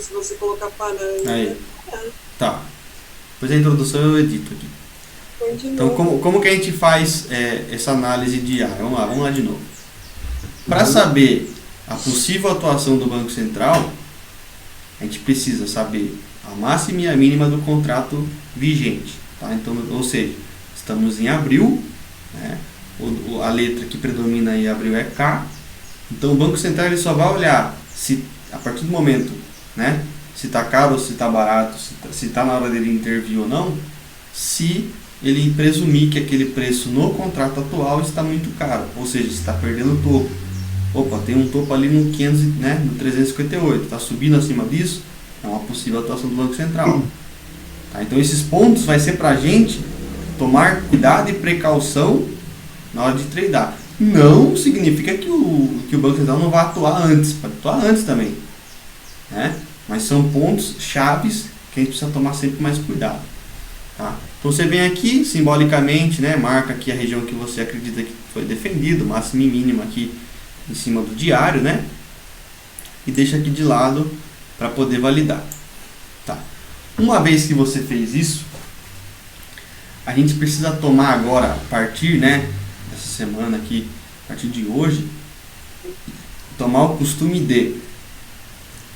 se você colocar parâmetro. Aí. Tá. Depois a introdução eu edito aqui. Então, como que a gente faz essa análise de A? Vamos lá de novo. Para saber a possível atuação do Banco Central, a gente precisa saber a máxima e a mínima do contrato vigente. Tá? Então, ou seja, estamos em abril, né? A letra que predomina em abril é K. Então, o Banco Central ele só vai olhar se, a partir do momento, né, se está caro ou se está barato, se está na hora dele intervir ou não, se ele presumir que aquele preço no contrato atual está muito caro, ou seja, está perdendo topo. Opa, tem um topo ali no 500, né, no 358, está subindo acima disso, é uma possível atuação do Banco Central. Tá? Então esses pontos vai ser para a gente tomar cuidado e precaução na hora de tradear. Não significa que o Banco Central não vai atuar antes, pode atuar antes também, né? Mas são pontos chaves que a gente precisa tomar sempre mais cuidado. Tá? Então você vem aqui simbolicamente, né, marca aqui a região que você acredita que foi defendido, máximo e mínimo aqui em cima do diário, né? E deixa aqui de lado para poder validar. Tá? Uma vez que você fez isso, a gente precisa tomar agora, a partir, né, dessa semana aqui, a partir de hoje, tomar o costume de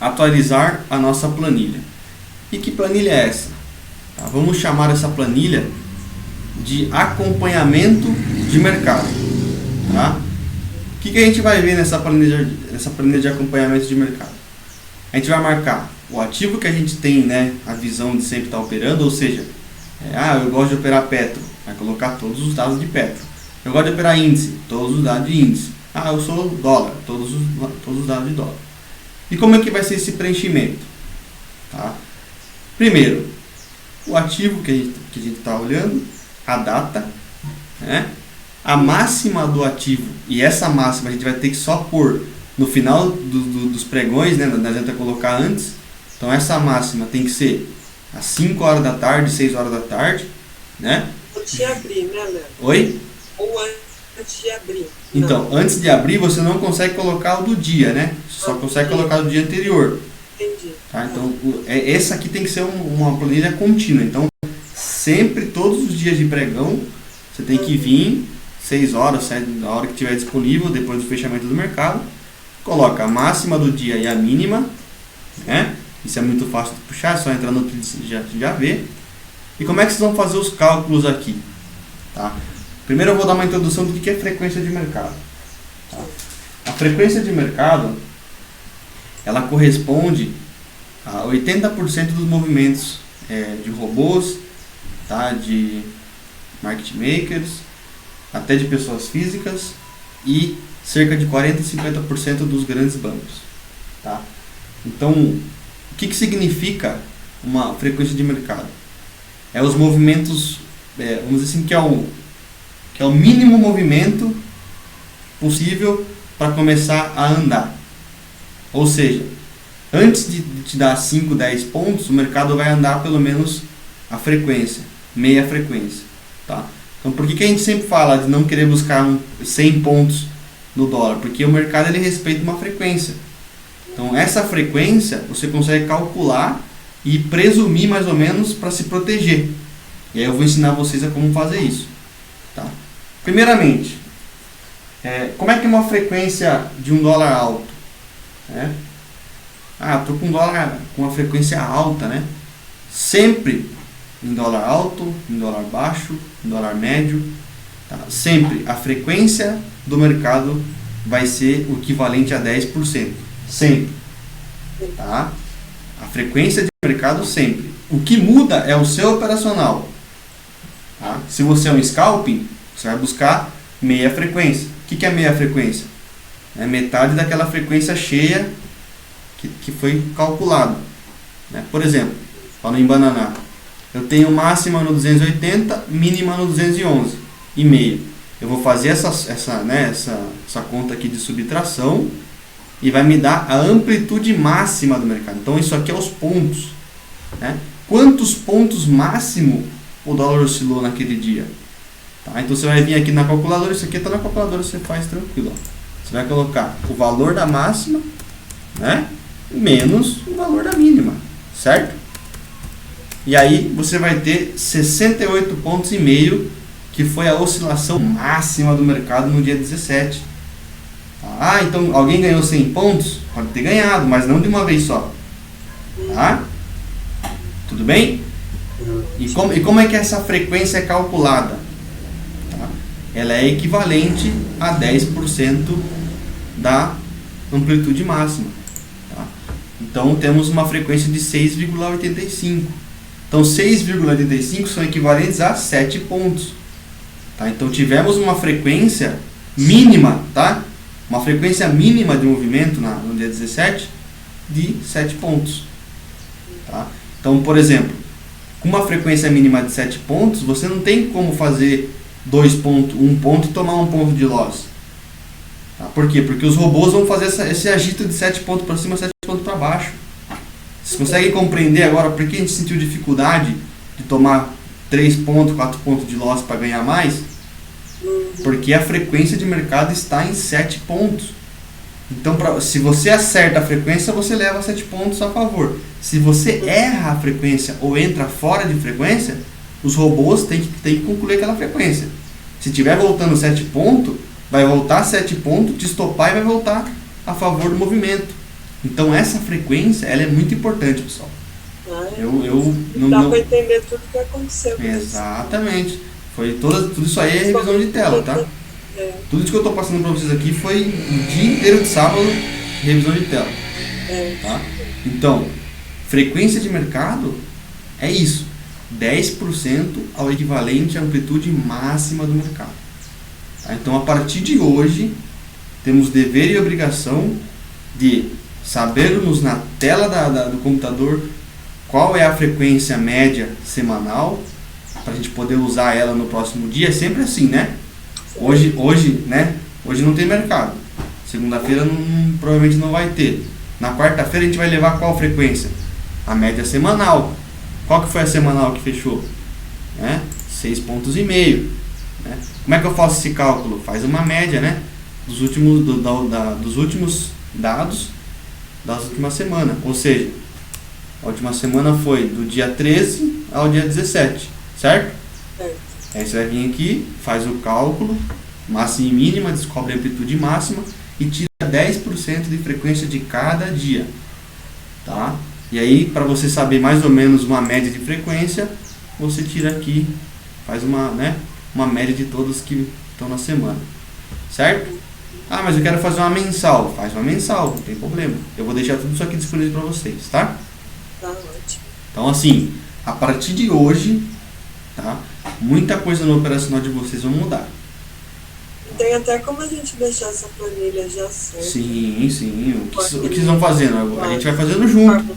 atualizar a nossa planilha. E que planilha é essa? Tá? Vamos chamar essa planilha de acompanhamento de mercado. Tá? O que a gente vai ver nessa planilha de acompanhamento de mercado? A gente vai marcar o ativo que a gente tem, né, a visão de sempre estar operando, ou seja, eu gosto de operar Petro, vai colocar todos os dados de Petro. Eu gosto de operar índice, todos os dados de índice. Eu sou dólar, todos os dados de dólar. E como é que vai ser esse preenchimento? Tá? Primeiro, o ativo que a gente está olhando, a data, né? A máxima do ativo, e essa máxima a gente vai ter que só pôr no final dos pregões, né? Não adianta colocar antes. Então essa máxima tem que ser às 5 horas da tarde, 6 horas da tarde, né? Antes de abrir, né, Léo? Oi? Ou antes de abrir. Então, antes de abrir você não consegue colocar o do dia, né? Você só consegue colocar o do dia anterior. Entendi. Tá? Então, essa aqui tem que ser uma planilha contínua. Então, sempre, todos os dias de pregão, você tem que vir 6 horas, 7, na hora que estiver disponível, depois do fechamento do mercado, coloca a máxima do dia e a mínima, né? Isso é muito fácil de puxar, é só entrar no Trix e já vê. E como é que vocês vão fazer os cálculos aqui? Tá? Primeiro eu vou dar uma introdução do que é frequência de mercado. Tá? A frequência de mercado, ela corresponde a 80% dos movimentos de robôs, tá? De market makers, até de pessoas físicas e cerca de 40 a 50% dos grandes bancos. Tá? Então, o que significa uma frequência de mercado? É os movimentos, vamos dizer assim, que é o mínimo movimento possível para começar a andar. Ou seja, antes de te dar 5, 10 pontos, o mercado vai andar pelo menos a frequência, meia frequência. Tá? Então, por que a gente sempre fala de não querer buscar 100 pontos no dólar? Porque o mercado ele respeita uma frequência. Então, essa frequência você consegue calcular e presumir mais ou menos para se proteger. E aí eu vou ensinar vocês a como fazer isso. Tá? Primeiramente, como é que é uma frequência de um dólar alto? Estou com um dólar com uma frequência alta, né? Sempre em dólar alto, em dólar baixo, em dólar médio. Tá? Sempre a frequência do mercado vai ser o equivalente a 10%. Sempre. Tá? A frequência de mercado sempre. O que muda é o seu operacional. Tá? Se você é um scalping, você vai buscar meia frequência. O que é meia frequência? É metade daquela frequência cheia que foi calculado. Né? Por exemplo, para não embananar, eu tenho máxima no 280, mínima no 211 e meio. Eu vou fazer essa conta aqui de subtração e vai me dar a amplitude máxima do mercado. Então isso aqui é os pontos. Né? Quantos pontos máximo o dólar oscilou naquele dia? Tá? Então você vai vir aqui na calculadora, isso aqui está na calculadora, você faz tranquilo. Ó. Você vai colocar o valor da máxima, né? menos o valor da mínima, certo? E aí você vai ter 68,5 pontos, que foi a oscilação máxima do mercado no dia 17. Ah, então alguém ganhou 100 pontos? Pode ter ganhado, mas não de uma vez só. Tá? Tudo bem? E como é que essa frequência é calculada? Tá? Ela é equivalente a 10% da amplitude máxima. Tá? Então temos uma frequência de 6,85. Então 6,85 são equivalentes a 7 pontos. Tá? Então tivemos uma frequência mínima, tá? Uma frequência mínima de movimento no dia 17 de 7 pontos. Tá? Então, por exemplo, com uma frequência mínima de 7 pontos, você não tem como fazer 2 pontos, 1 ponto e tomar 1 ponto de loss. Tá? Por quê? Porque os robôs vão fazer esse agito de 7 pontos para cima, 7 pontos para baixo. Vocês conseguem compreender agora por que a gente sentiu dificuldade de tomar 3 pontos, 4 pontos de loss para ganhar mais? Porque a frequência de mercado está em 7 pontos. Então, se você acerta a frequência, você leva 7 pontos a favor. Se você erra a frequência ou entra fora de frequência, os robôs têm que concluir aquela frequência. Se estiver voltando 7 pontos, vai voltar 7 pontos, te estopar e vai voltar a favor do movimento. Então, essa frequência ela é muito importante, pessoal. Dá para entender tudo o que aconteceu. Exatamente. Tudo isso aí é revisão de tela, tá? Tudo isso que eu estou passando para vocês aqui foi o dia inteiro de sábado, revisão de tela. Tá? Então, frequência de mercado é isso. 10% ao equivalente à amplitude máxima do mercado. Tá? Então, a partir de hoje, temos dever e obrigação de sabermos na tela do computador qual é a frequência média semanal, para a gente poder usar ela no próximo dia. É sempre assim, né? Hoje não tem mercado. Segunda-feira provavelmente não vai ter. Na quarta-feira a gente vai levar qual frequência? A média semanal. Qual que foi a semanal que fechou? 6,5 pontos. Né? Como é que eu faço esse cálculo? Faz uma média, né? Dos últimos dados das últimas semanas. Ou seja, a última semana foi do dia 13 ao dia 17, certo? Aí você vai vir aqui, faz o cálculo, máxima e mínima, descobre a amplitude máxima e tira 10% de frequência de cada dia. Tá? E aí, para você saber mais ou menos uma média de frequência, você tira aqui, faz uma média de todos que estão na semana. Certo? Ah, mas eu quero fazer uma mensal. Faz uma mensal, não tem problema. Eu vou deixar tudo isso aqui disponível para vocês, tá? Tá ótimo. Então, assim, a partir de hoje, tá? Muita coisa no operacional de vocês vai mudar. Tem até como a gente deixar essa planilha já certa. Sim. O que vocês vão fazendo? A gente vai fazendo junto.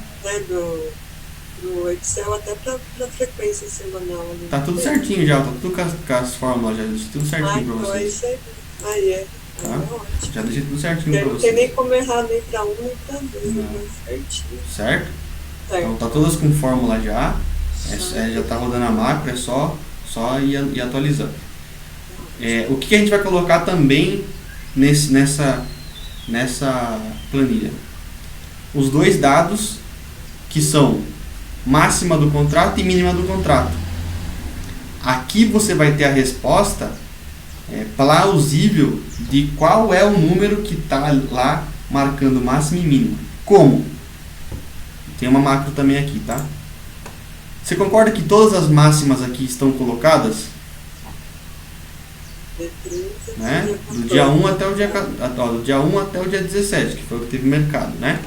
Do Excel até para frequência semanal. Tá tudo certinho já, tá tudo com as fórmulas, já deixei tudo certinho para vocês. Tá? Já deixei tudo certinho para vocês. Não tem nem como errar nem para um nem para dois, certinho. Certo? Então tá todas com fórmula já. Já tá rodando a macro, é só ir atualizando. O que a gente vai colocar também nessa planilha? Os dois dados que são máxima do contrato e mínima do contrato. Aqui você vai ter a resposta plausível de qual é o número que está lá marcando máxima e mínima. Como? Tem uma macro também aqui, tá? Você concorda que todas as máximas aqui estão colocadas? Né? Do dia 1 até o dia 17, que foi o que teve mercado, né?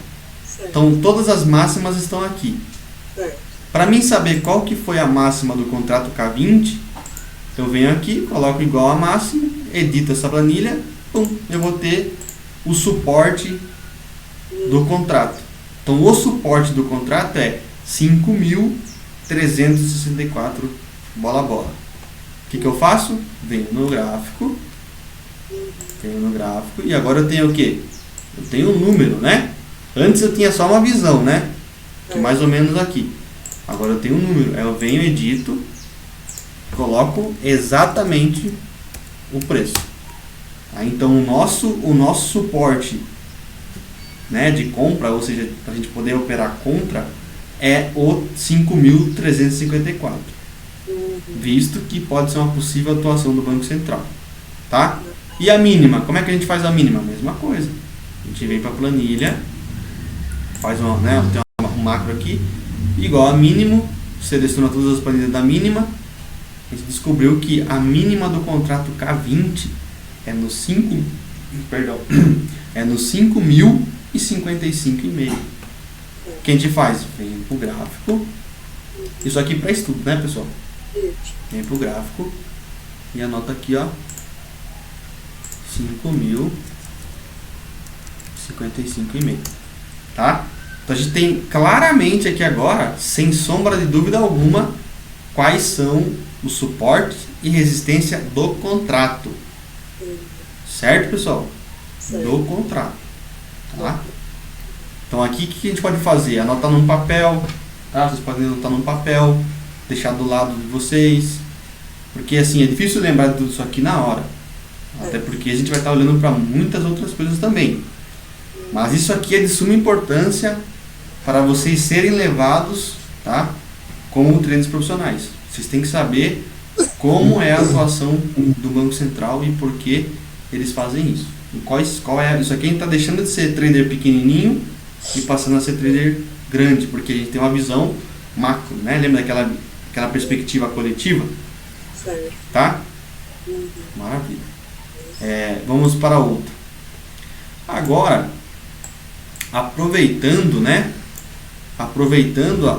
Então todas as máximas estão aqui. Para mim saber qual que foi a máxima do contrato K20, eu venho aqui, coloco igual a máxima, edito essa planilha, eu vou ter o suporte do contrato. Então o suporte do contrato é 5.364 bola. O que eu faço? Venho no gráfico e agora eu tenho o quê? Eu tenho um número, né? Antes eu tinha só uma visão, né? Que mais ou menos aqui. Agora eu tenho um número. Eu venho, edito, coloco exatamente o preço. Então o nosso suporte né, de compra, ou seja, para a gente poder operar contra, é o 5.354, visto que pode ser uma possível atuação do Banco Central, tá? E a mínima, como é que a gente faz a mínima? Mesma coisa, a gente vem para a planilha, faz tem um macro aqui, igual a mínimo, seleciona todas as planilhas da mínima, a gente descobriu que a mínima do contrato K20 é no 5.055,5. O que a gente faz? Vem pro gráfico. Isso aqui para estudo, né, pessoal? Vem pro gráfico e anota aqui, ó, 5.055,5, tá? Então a gente tem claramente aqui agora, sem sombra de dúvida alguma, quais são os suportes e resistência do contrato. Certo, pessoal? Certo. Do contrato. Tá? Então aqui o que a gente pode fazer? Anotar num papel, tá? Vocês podem anotar num papel, deixar do lado de vocês, porque assim, é difícil lembrar de tudo isso aqui na hora. Até porque a gente vai estar olhando para muitas outras coisas também. Mas isso aqui é de suma importância para vocês serem levados, tá, como traders profissionais. Vocês têm que saber como é a atuação do Banco Central e por que eles fazem isso. E qual é, isso aqui a gente está deixando de ser trader pequenininho e passando a ser trader grande, porque a gente tem uma visão macro, né? Lembra daquela perspectiva coletiva? Certo. Tá? Maravilha. Vamos para outra. Agora, aproveitando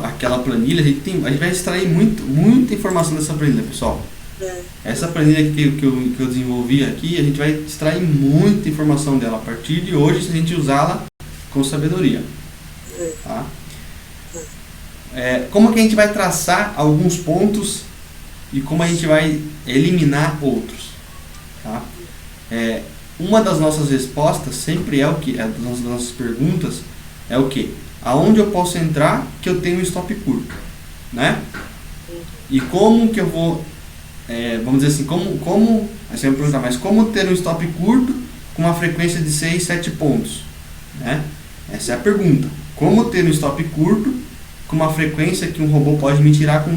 aquela planilha, a gente vai extrair muita informação dessa planilha, pessoal. Essa planilha que eu desenvolvi aqui, a gente vai extrair muita informação dela a partir de hoje, se a gente usá-la com sabedoria. Tá? Como que a gente vai traçar alguns pontos e como a gente vai eliminar outros. Tá? Uma das nossas respostas sempre é o que? Das nossas perguntas é o que? Aonde eu posso entrar que eu tenho um stop curto, né? E como que eu vou, vamos dizer assim, como aí você vai me perguntar, mas como ter um stop curto com uma frequência de 6, 7 pontos, né? Essa é a pergunta. Como ter um stop curto com uma frequência que um robô pode me tirar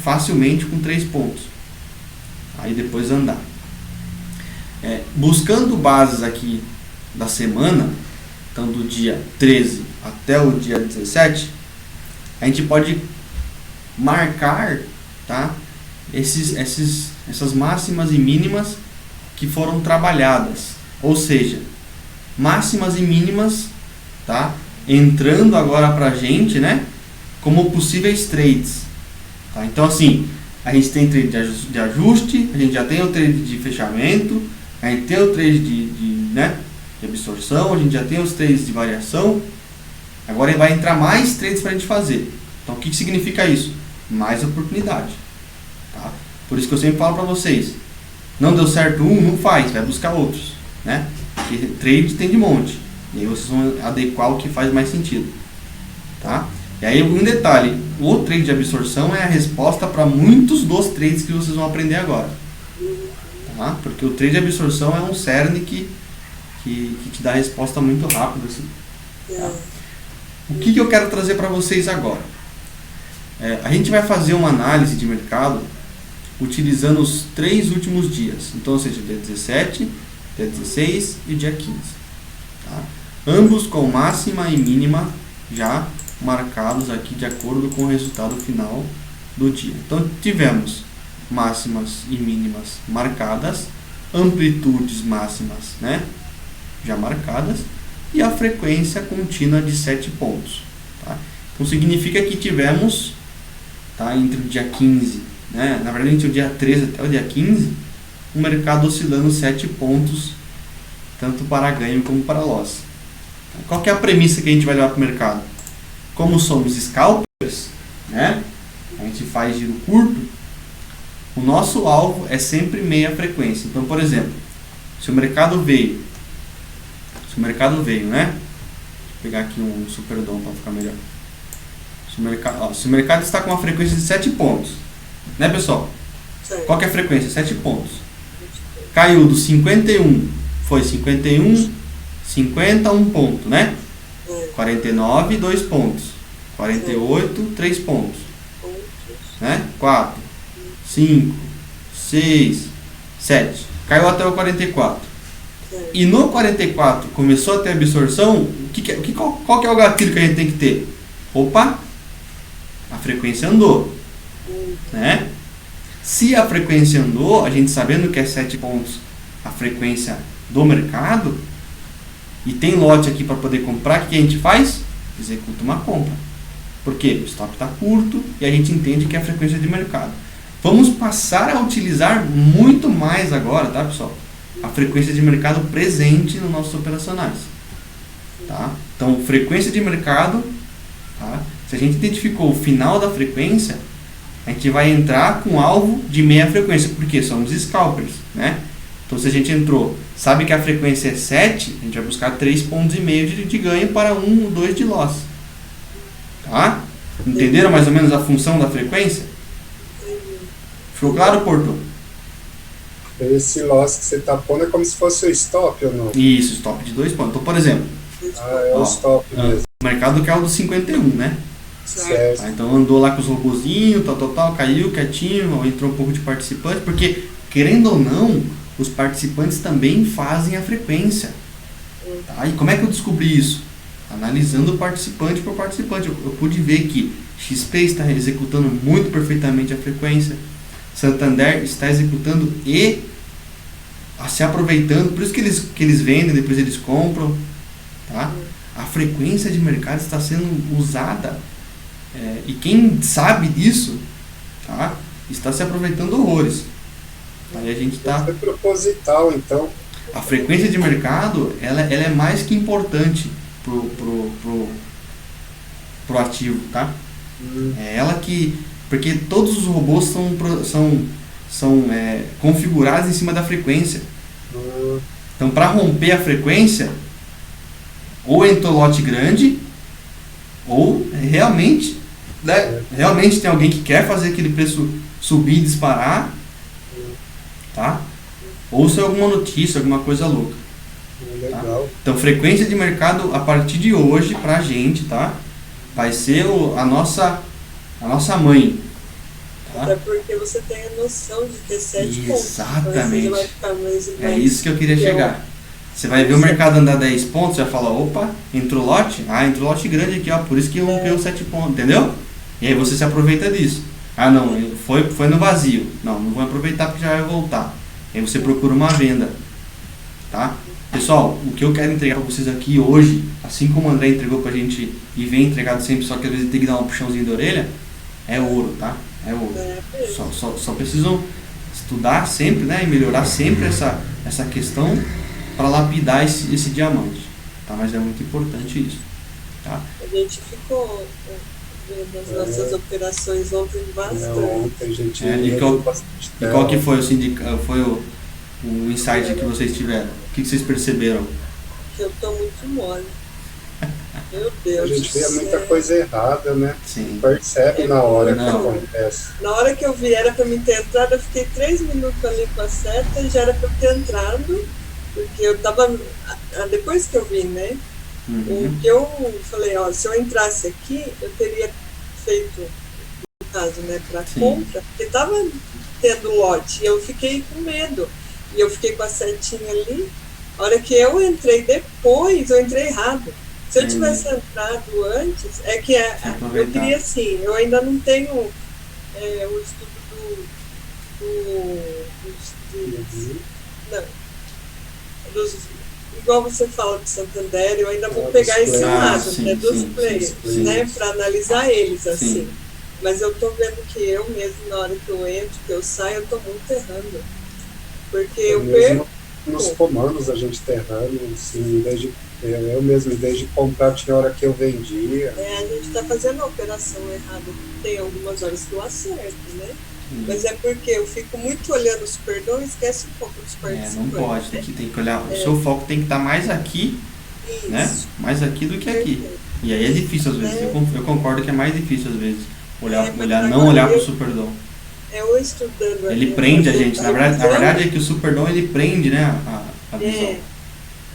facilmente com 3 pontos? Aí depois andar. Buscando bases aqui da semana, então do dia 13 até o dia 17, a gente pode marcar, tá, essas máximas e mínimas que foram trabalhadas, ou seja, máximas e mínimas, tá, entrando agora pra gente, né, como possíveis trades, tá? Então assim, a gente tem trade de ajuste, a gente já tem o trade de fechamento, a gente tem o trade de absorção, a gente já tem os trades de variação. Agora vai entrar mais trades para a gente fazer. Então o que significa isso? Mais oportunidade. Tá? Por isso que eu sempre falo para vocês, não deu certo não faz, vai buscar outros. Né? Porque trade tem de monte. E aí vocês vão adequar o que faz mais sentido. Tá? E aí um detalhe, o trade de absorção é a resposta para muitos dos trades que vocês vão aprender agora. Tá? Porque o trade de absorção é um cerne que te dá a resposta muito rápido. Assim. Tá? O que eu quero trazer para vocês agora? A gente vai fazer uma análise de mercado utilizando os 3 últimos dias. Então, ou seja, dia 17, dia 16 e dia 15. Tá? Ambos com máxima e mínima já marcados aqui de acordo com o resultado final do dia. Então, tivemos máximas e mínimas marcadas, amplitudes máximas, né, já marcadas, e a frequência contínua de 7 pontos. Tá? Então significa que tivemos, tá, entre o dia 15, né, na verdade entre o dia 13 até o dia 15, o mercado oscilando 7 pontos, tanto para ganho como para loss. Qual que é a premissa que a gente vai levar para o mercado? Como somos scalpers, né, a gente faz giro curto, o nosso alvo é sempre meia frequência. Então, por exemplo, se o mercado veio, né? Vou pegar aqui um superdom para ficar melhor. Se o mercado está com uma frequência de 7 pontos, né, pessoal? Sim. Qual que é a frequência? 7 pontos. Caiu do 51, foi 51, 50, 1 ponto, né? 49, 2 pontos. 48, 3 pontos. Né? 4, 5, 6, 7. Caiu até o 44. E no 44 começou a ter absorção. Qual que é o gatilho que a gente tem que ter? Opa! A frequência andou. Né? Se a frequência andou, a gente sabendo que é 7 pontos a frequência do mercado, e tem lote aqui para poder comprar, o que a gente faz? Executa uma compra. Por quê? O stop está curto e a gente entende que é a frequência de mercado. Vamos passar a utilizar muito mais agora, tá, pessoal? A frequência de mercado presente nos nossos operacionais. Tá? Então, frequência de mercado, tá? Se a gente identificou o final da frequência, a gente vai entrar com alvo de meia frequência, porque somos scalpers, né? Então, se a gente entrou, sabe que a frequência é 7, a gente vai buscar 3,5 pontos de ganho para 1 ou 2 de loss. Tá? Entenderam mais ou menos a função da frequência? Ficou claro, Porto? Esse loss que você está pondo é como se fosse o stop ou não? Isso, stop de 2 pontos. Então, por exemplo, é o stop mesmo. O mercado quer o do 51, né? Certo. Tá, então andou lá com os robozinhos, tal, caiu quietinho, entrou um pouco de participante, porque, querendo ou não, os participantes também fazem a frequência. Tá? E como é que eu descobri isso? Analisando participante por participante. Eu pude ver que XP está executando muito perfeitamente a frequência, Santander está executando e se aproveitando, por isso que eles vendem, depois eles compram. Tá? A frequência de mercado está sendo usada, e quem sabe disso, tá, está se aproveitando horrores. Aí a gente tá... É proposital, então. A frequência de mercado, ela é mais que importante pro ativo, tá? É ela que... Porque todos os robôs são configurados em cima da frequência. Então, para romper a frequência, ou entrou lote grande, ou realmente tem alguém que quer fazer aquele preço subir e disparar, tá? Ou se é alguma notícia, alguma coisa louca. Legal. Tá? Então, frequência de mercado a partir de hoje pra gente, tá? Vai ser a nossa mãe. Tá? Até porque você tem a noção de que é 7 pontos. Exatamente. Vai ficar mais É isso que eu queria chegar. Você vai ver o mercado andar 10 pontos, você vai falar, opa, entrou lote? Entrou lote grande aqui, ó, por isso que rompeu 7 pontos, entendeu? E aí você se aproveita disso. Não, foi no vazio. Não vou aproveitar porque já vai voltar. Aí você procura uma venda. Tá? Pessoal, o que eu quero entregar para vocês aqui hoje, assim como o André entregou pra gente e vem entregado sempre, só que às vezes tem que dar um puxãozinho da orelha, é ouro, tá? É ouro. Só precisam estudar sempre, né? E melhorar sempre essa questão para lapidar esse diamante. Tá? Mas é muito importante isso. Tá? A gente ficou vendo as nossas operações ontem bastante. E qual que foi o insight que vocês tiveram? O que vocês perceberam? Que eu tô muito mole. Meu Deus. A gente vê muita coisa errada, né? Sim. Percebe na hora que acontece. Na hora que eu vi, era pra mim ter entrado, eu fiquei 3 minutos ali com a seta e já era pra eu ter entrado, porque eu tava. Depois que eu vi, né? O que eu falei, se eu entrasse aqui, eu teria feito, no caso, né, pra compra, porque tava tendo lote, e eu fiquei com medo. E eu fiquei com a setinha ali. A hora que eu entrei depois, eu entrei errado. Se eu tivesse entrado antes, eu queria assim, eu ainda não tenho o estudo igual você fala de Santander, eu ainda vou pegar esse lado, dos players, né, para analisar eles assim. Mas eu tô vendo que eu mesmo, na hora que eu entro, que eu saio, eu tô muito errando. Porque eu perco. Nos comandos a gente tá errando, assim, eu mesmo, desde comprar, tinha hora que eu vendia. A gente tá fazendo a operação errada. Tem algumas horas que eu acerto, né? Mas é porque eu fico muito olhando o Superdom e esquece um pouco dos participantes. Não pode, tem que olhar. O seu foco tem que estar mais aqui, né? Mais aqui do que aqui. E aí é difícil às vezes. Eu concordo que é mais difícil às vezes não olhar para o Superdom. Eu estudando. Ele prende a gente. Na verdade é que o Superdom ele prende, né, a visão.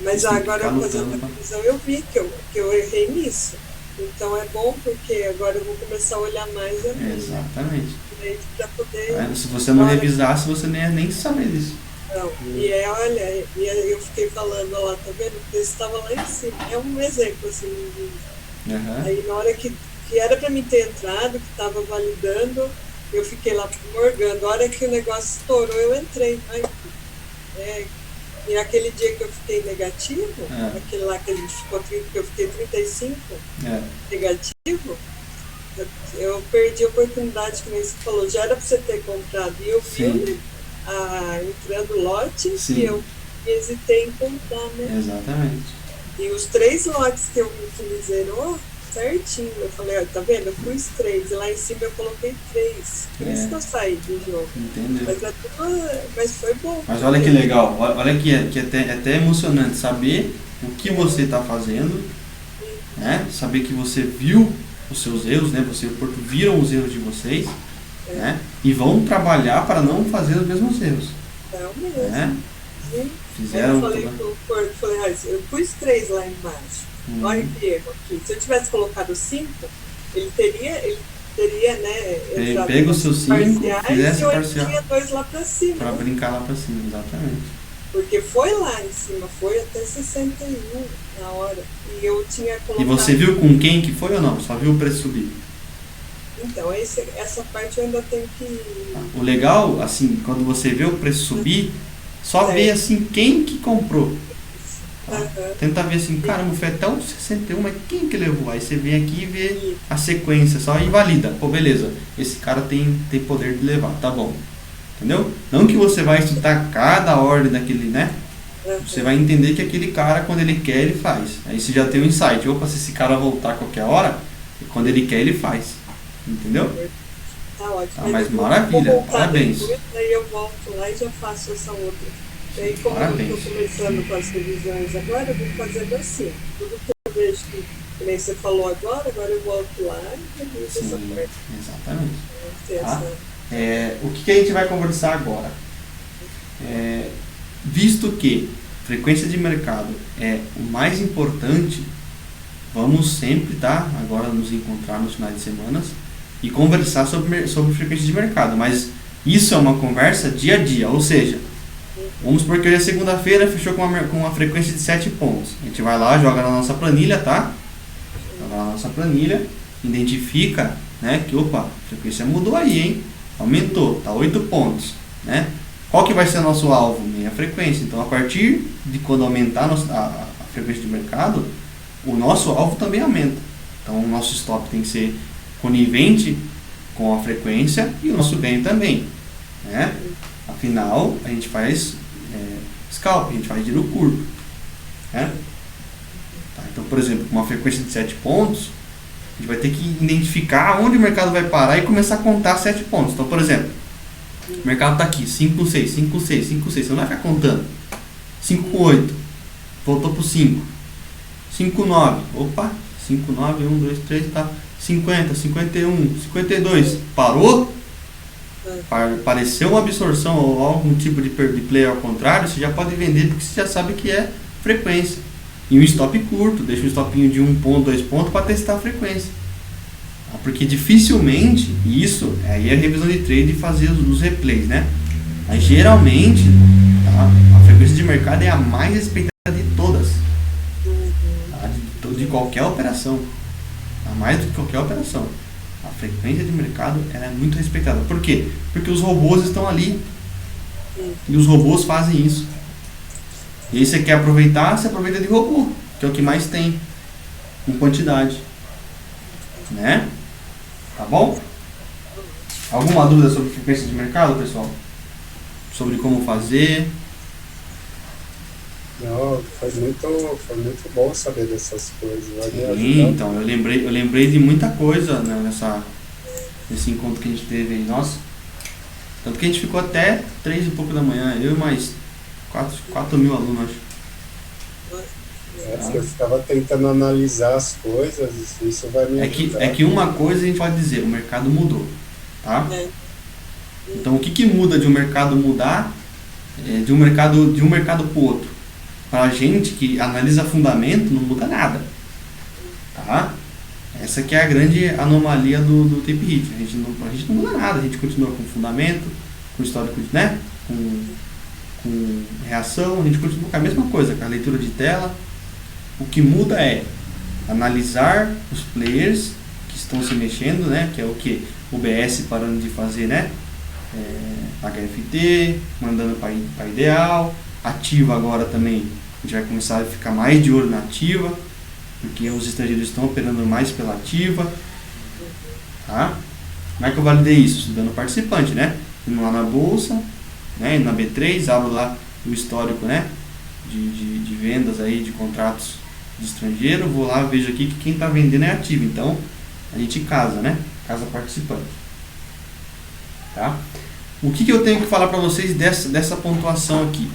Mas Você tem que agora, ficar fazendo lutando a pra... revisão, eu vi que eu errei nisso. Então é bom porque agora eu vou começar a olhar mais a mim, Exatamente. para poder. Se você não revisasse, você nem ia nem saber disso. Não, olha, eu fiquei falando lá, tá vendo? Porque estava lá em cima. É um exemplo assim. Aí na hora que era para mim ter entrado, que estava validando, eu fiquei lá morgando. A hora que o negócio estourou, eu entrei. E aquele dia que eu fiquei negativo, aquele lá que ele ficou, que eu fiquei 35 negativo, eu perdi a oportunidade, que nem você falou, já era para você ter comprado. E eu vi entrando lote e eu hesitei em comprar, né? Exatamente. E os 3 lotes que eu utilizei, certinho, eu falei, tá vendo? Eu pus 3, e lá em cima eu coloquei 3. Por isso que eu saí do jogo. Entendeu? Mas foi bom. Mas olha que legal, olha que é até emocionante saber o que você está fazendo, né? Saber que você viu os seus erros, né? Você viram os erros de vocês, né? E vão trabalhar para não fazer os mesmos erros. É o mesmo. Né? Fizeram. Eu falei pro Porto, eu pus 3 lá embaixo. Olha que erro aqui. Se eu tivesse colocado 5, ele teria, né? Pega os seus 5, fizesse parcial. Tinha 2 lá pra cima. Para brincar lá pra cima, exatamente. Porque foi lá em cima, foi até 61 na hora. E eu tinha colocado. E você viu com quem que foi ou não? Só viu o preço subir? Então, essa parte eu ainda tenho que. O legal, assim, quando você vê o preço subir, só vê assim quem que comprou. Tá? Tenta ver assim, caramba, foi até o 61, mas quem que levou? Aí você vem aqui e vê a sequência, só invalida. Pô, beleza, esse cara tem poder de levar, tá bom. Entendeu? Não que você vai estudar cada ordem daquele, né? Você vai entender que aquele cara, quando ele quer, ele faz. Aí você já tem um insight. Opa, se esse cara voltar a qualquer hora, quando ele quer, ele faz. Entendeu? Tá ótimo. Tá, mas maravilha, parabéns. Aí eu volto lá e já faço essa outra. E aí, como parabéns. Eu estou começando com as revisões agora, eu vou fazendo assim. Tudo que eu vejo que nem você falou agora eu volto lá e reviso essa parte. Exatamente. Tá? O que a gente vai conversar agora? Visto que frequência de mercado é o mais importante, vamos sempre, tá? Agora nos encontrar nos finais de semana e conversar sobre frequência de mercado. Mas isso é uma conversa dia a dia, ou seja, vamos supor que hoje é segunda-feira, fechou com uma frequência de 7 pontos. A gente vai lá, joga na nossa planilha, tá? Joga na nossa planilha, identifica, né, que opa, a frequência mudou aí, hein? Aumentou, tá 8 pontos, né? Qual que vai ser o nosso alvo? Meia frequência. Então, a partir de quando aumentar a frequência de mercado, o nosso alvo também aumenta. Então, o nosso stop tem que ser conivente com a frequência e o nosso ganho também, né? Afinal, a gente faz scalp, a gente faz giro curto, né? Tá, então, por exemplo, com uma frequência de 7 pontos, a gente vai ter que identificar onde o mercado vai parar e começar a contar 7 pontos. Então, por exemplo, o mercado está aqui, 5 com 6, 5 com 6, 5 com 6, você não vai ficar contando. 5 com 8, voltou para o 5. 5 com 9, opa, 5 com 9, 1, 2, 3, tá. 50, 51, 52, parou? Apareceu uma absorção ou algum tipo de play ao contrário, você já pode vender porque você já sabe que é frequência. E um stop curto, deixa um stopinho de 1 ponto, 2 pontos para testar a frequência. Porque dificilmente, isso aí é a revisão de trade e fazer os replays, né? Mas geralmente, tá, a frequência de mercado é a mais respeitada de todas, tá? de qualquer operação, a mais do que qualquer operação. A frequência de mercado ela é muito respeitada. Por quê? Porque os robôs estão ali e os robôs fazem isso. E aí você quer aproveitar, você aproveita de robô, que é o que mais tem em quantidade, né? Tá bom? Alguma dúvida sobre frequência de mercado, pessoal? Sobre como fazer? Não, foi muito bom saber dessas coisas. Sim, então, eu lembrei de muita coisa, né, nesse encontro que a gente teve aí. Nossa, tanto que a gente ficou até 3 e pouco da manhã, eu e mais 4 mil alunos, acho. Eu estava tentando analisar as coisas, isso vai me ajudar. É que uma coisa a gente pode dizer, o mercado mudou, tá? Então o que muda de um mercado mudar, de um mercado para o outro? pra gente que analisa fundamento, não muda nada. Tá? Essa que é a grande anomalia do tape hit. A gente não muda nada, a gente continua com fundamento, com histórico, né? Com reação, a gente continua com a mesma coisa, com a leitura de tela. O que muda é analisar os players que estão se mexendo, né? Que é o que? O OBS parando de fazer, né? HFT, mandando para ideal. Ativa agora também, a gente vai começar a ficar mais de olho na ativa, porque os estrangeiros estão operando mais pela ativa. Tá? Como é que eu validei isso? Estudando participante, né? Indo lá na bolsa, né? Indo na B3, abro lá o histórico, né? De vendas aí, de contratos de estrangeiro, vou lá, vejo aqui que quem está vendendo é ativo, então a gente casa, né? Casa participante. Tá? O que eu tenho que falar para vocês dessa pontuação aqui?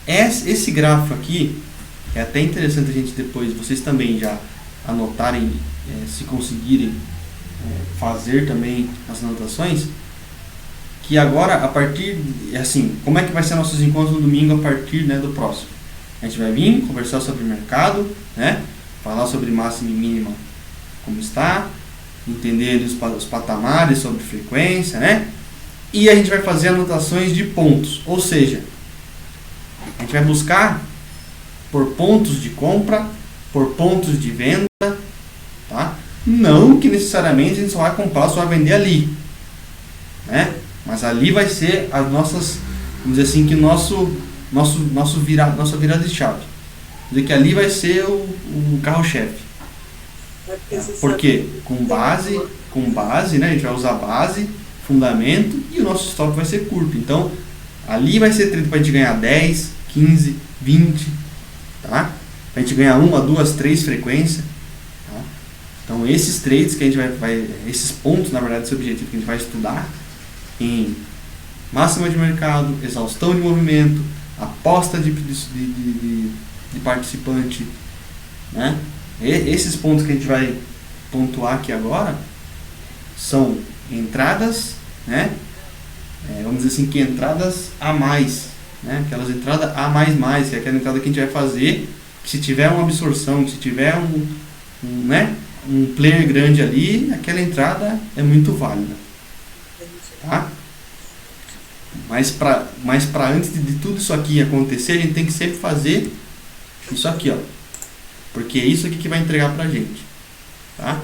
Esse gráfico aqui, é até interessante a gente depois, vocês também já anotarem, se conseguirem fazer também as anotações, que agora, a partir, assim, como é que vai ser nossos encontros no domingo a partir, né, do próximo? A gente vai vir conversar sobre mercado, né, falar sobre máxima e mínima, como está, entender os patamares sobre frequência, né, e a gente vai fazer anotações de pontos, ou seja, a gente vai buscar por pontos de compra, por pontos de venda, tá? Não que necessariamente a gente só vai comprar, só vai vender ali, né? Mas ali vai ser as nossas, vamos dizer assim, que nossa virada de chave. Quer dizer que ali vai ser o carro-chefe. Porque com base, né? A gente vai usar base, fundamento e o nosso stop vai ser curto. Então, ali vai ser trade para a gente ganhar 10, 15, 20, tá? Para a gente ganhar 1, 2, 3 frequências. Tá? Então, esses trades que a gente vai, esses pontos, na verdade, esse objetivo que a gente vai estudar em máxima de mercado, exaustão de movimento, aposta de participante, né? Esses pontos que a gente vai pontuar aqui agora são entradas, né? Vamos dizer assim, que entradas a mais, né? Aquelas entradas a mais, que é aquela entrada que a gente vai fazer, que se tiver uma absorção, se tiver um player grande ali, aquela entrada é muito válida, tá? Mas para antes de tudo isso aqui acontecer, a gente tem que sempre fazer isso aqui, ó, porque é isso aqui que vai entregar pra gente, tá?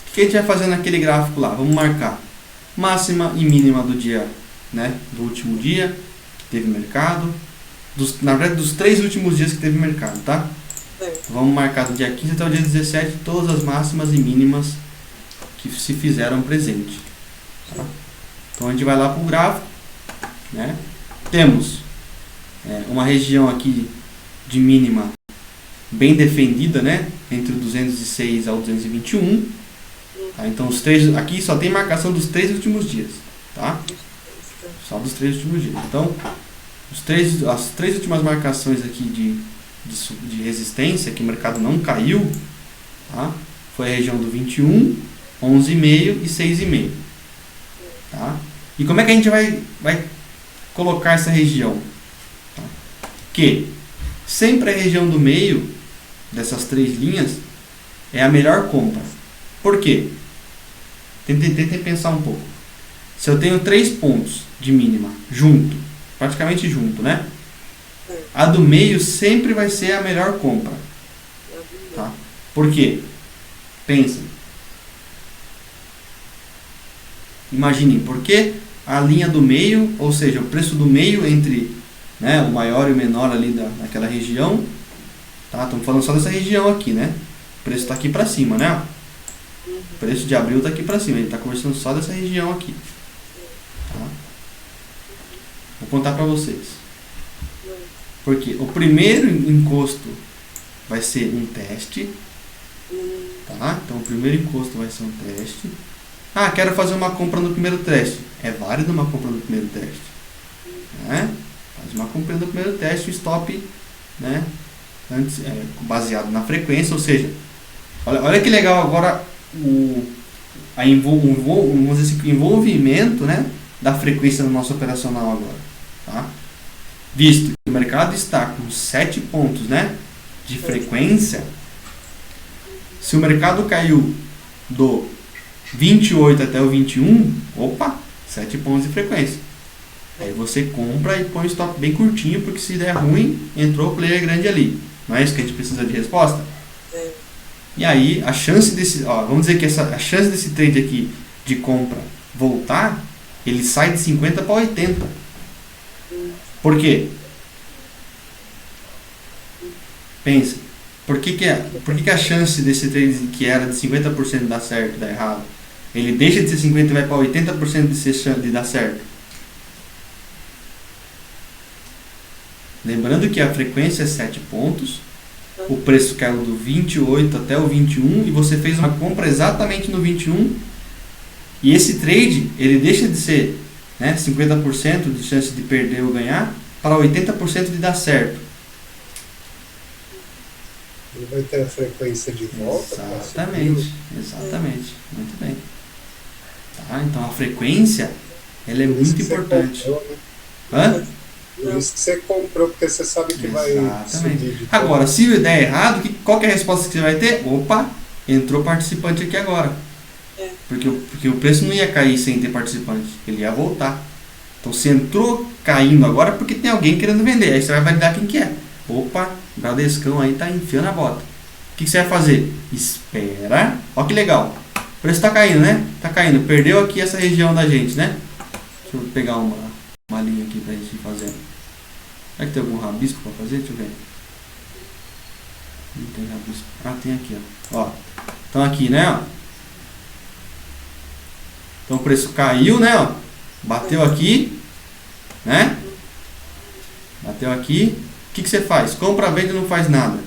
O que a gente vai fazer naquele gráfico lá? Vamos marcar máxima e mínima do dia, né? Do último dia que teve mercado, na verdade dos 3 últimos dias que teve mercado, tá? Vamos marcar do dia 15 até o dia 17 todas as máximas e mínimas que se fizeram presente, tá? Então a gente vai lá para o gráfico, né? Temos uma região aqui de mínima bem defendida, né? Entre o 206 ao 221. Tá? Então os 3 aqui só tem marcação dos 3 últimos dias, tá? Só dos 3 últimos dias. Então as 3 últimas marcações aqui de resistência, que o mercado não caiu, tá? Foi a região do 21, 11,5 e 6,5, tá? E como é que a gente vai colocar essa região? Tá? Que sempre a região do meio dessas 3 linhas é a melhor compra. Por quê? Tentem pensar um pouco. Se eu tenho 3 pontos de mínima junto, praticamente junto, né? A do meio sempre vai ser a melhor compra. Tá? Por quê? Pensem. Imaginem, porque a linha do meio, ou seja, o preço do meio entre, né, o maior e o menor ali daquela região, tá? Estamos falando só dessa região aqui, né? O preço está aqui para cima, né? O preço de abril está aqui para cima, ele está conversando só dessa região aqui. Tá? Vou contar para vocês. Porque o primeiro encosto vai ser um teste, tá? Então o primeiro encosto vai ser um teste. Ah, quero fazer uma compra no primeiro teste. É válido uma compra no primeiro teste, né? Faz uma compra no primeiro teste, o stop, né? Antes, baseado na frequência, ou seja, olha que legal agora o envolvimento, né, da frequência no nosso operacional agora, tá? Visto o mercado está com 7 pontos, né, de frequência, se o mercado caiu do 28 até o 21, opa, 7 pontos de frequência. Aí você compra e põe o stop bem curtinho, porque se der ruim, entrou o player grande ali. Não é isso que a gente precisa de resposta? E aí, a chance desse, vamos dizer que a chance desse trade aqui de compra voltar, ele sai de 50 para 80. Por quê? Pensa. Por que a chance desse trade que era de 50% de dar certo, dar errado, ele deixa de ser 50% e vai para 80% de dar certo? Lembrando que a frequência é 7 pontos, o preço caiu do 28 até o 21 e você fez uma compra exatamente no 21, e esse trade ele deixa de ser, né, 50% de chance de perder ou ganhar para 80% de dar certo. Ele vai ter a frequência de volta. Exatamente. Muito bem. Tá, então a frequência ela é muito importante. Hã? Por isso que você comprou, porque você sabe que vai subir. Agora, se der errado, qual que é a resposta que você vai ter? Opa, entrou participante aqui agora. Porque o preço não ia cair sem ter participante, ele ia voltar. Então, se entrou caindo agora, porque tem alguém querendo vender. Aí você vai validar quem que é. Opa, Bradescão aí tá enfiando a bota. O que você vai fazer? Espera. Ó que legal. O preço tá caindo, né? Tá caindo. Perdeu aqui essa região da gente, né? Deixa eu pegar uma linha aqui pra gente ir fazendo. Será que tem algum rabisco pra fazer? Deixa eu ver. Não tem rabisco. Ah, tem aqui, ó. Então aqui, né? Ó. Então o preço caiu, né? Ó. Bateu aqui, né? Bateu aqui. O que você faz? Compra, vende e não faz nada.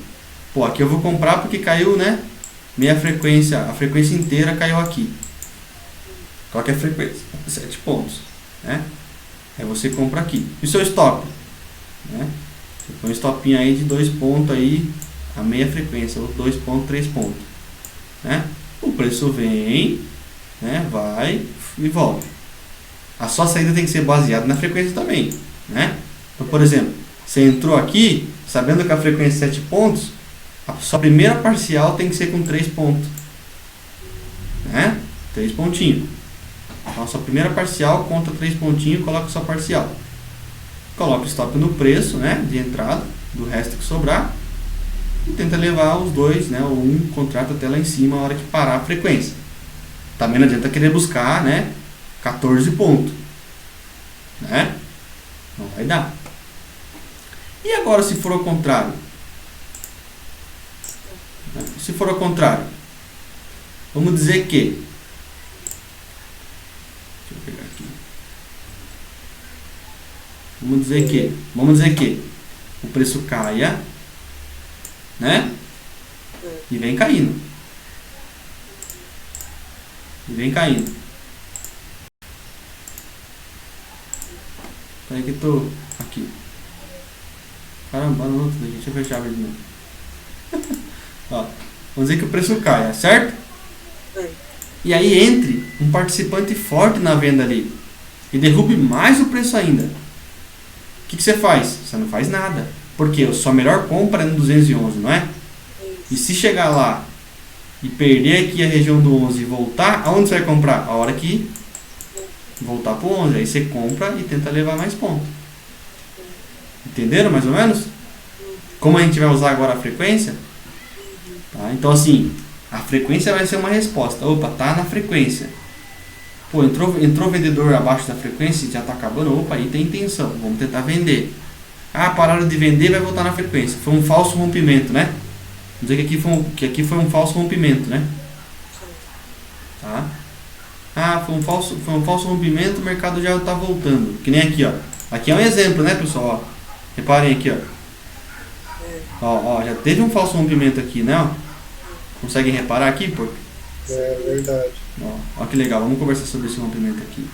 Pô, aqui eu vou comprar porque caiu, né? Meia frequência, a frequência inteira caiu aqui. Qual que é a frequência? 7 pontos, né? Aí você compra aqui. E o seu stop? Né? Você põe um stopinho aí de 2 pontos aí, a meia frequência, ou 2 pontos, 3 pontos. Né? O preço vem, né? Vai e volta. A sua saída tem que ser baseada na frequência também, né? Então, por exemplo, você entrou aqui, sabendo que a frequência é 7 pontos, a sua primeira parcial tem que ser com 3 pontos. Né? 3 pontinhos. Então, a sua primeira parcial, conta 3 pontinhos e coloca a sua parcial. Coloca o stop no preço, né, de entrada, do resto que sobrar, e tenta levar os dois, né, ou um contrato até lá em cima a hora que parar a frequência. Também não adianta querer buscar, né, 14 pontos. Né? Não vai dar. E agora se for ao contrário? Se for ao contrário, vamos dizer que, deixa eu pegar aqui. Vamos dizer que o preço caia, né? E vem caindo. Peraí que eu tô aqui. Caramba, não, deixa eu fechar de novo. Ó, vamos dizer que o preço caia, certo? E aí entre um participante forte na venda ali e derrube mais o preço ainda. O que você faz? Você não faz nada. Porque a sua melhor compra é no 211, não é? E se chegar lá e perder aqui a região do 11 e voltar, aonde você vai comprar? A hora que voltar para o 11. Aí você compra e tenta levar mais pontos. Entenderam mais ou menos? Como a gente vai usar agora a frequência? Tá? Então assim, a frequência vai ser uma resposta. Opa, tá na frequência. Pô, entrou vendedor abaixo da frequência, já tá acabando. Opa, aí tem intenção, vamos tentar vender. Ah, pararam de vender, vai voltar na frequência. Foi um falso rompimento, né? Vamos dizer que aqui foi um falso rompimento, né? Tá? Ah, foi um falso rompimento, o mercado já está voltando. Que nem aqui, ó. Aqui é um exemplo, né, pessoal? Ó. Reparem aqui, ó. Ó, já teve um falso rompimento aqui, né? Ó. Conseguem reparar aqui, pô? É verdade. Ó, que legal. Vamos conversar sobre esse rompimento aqui.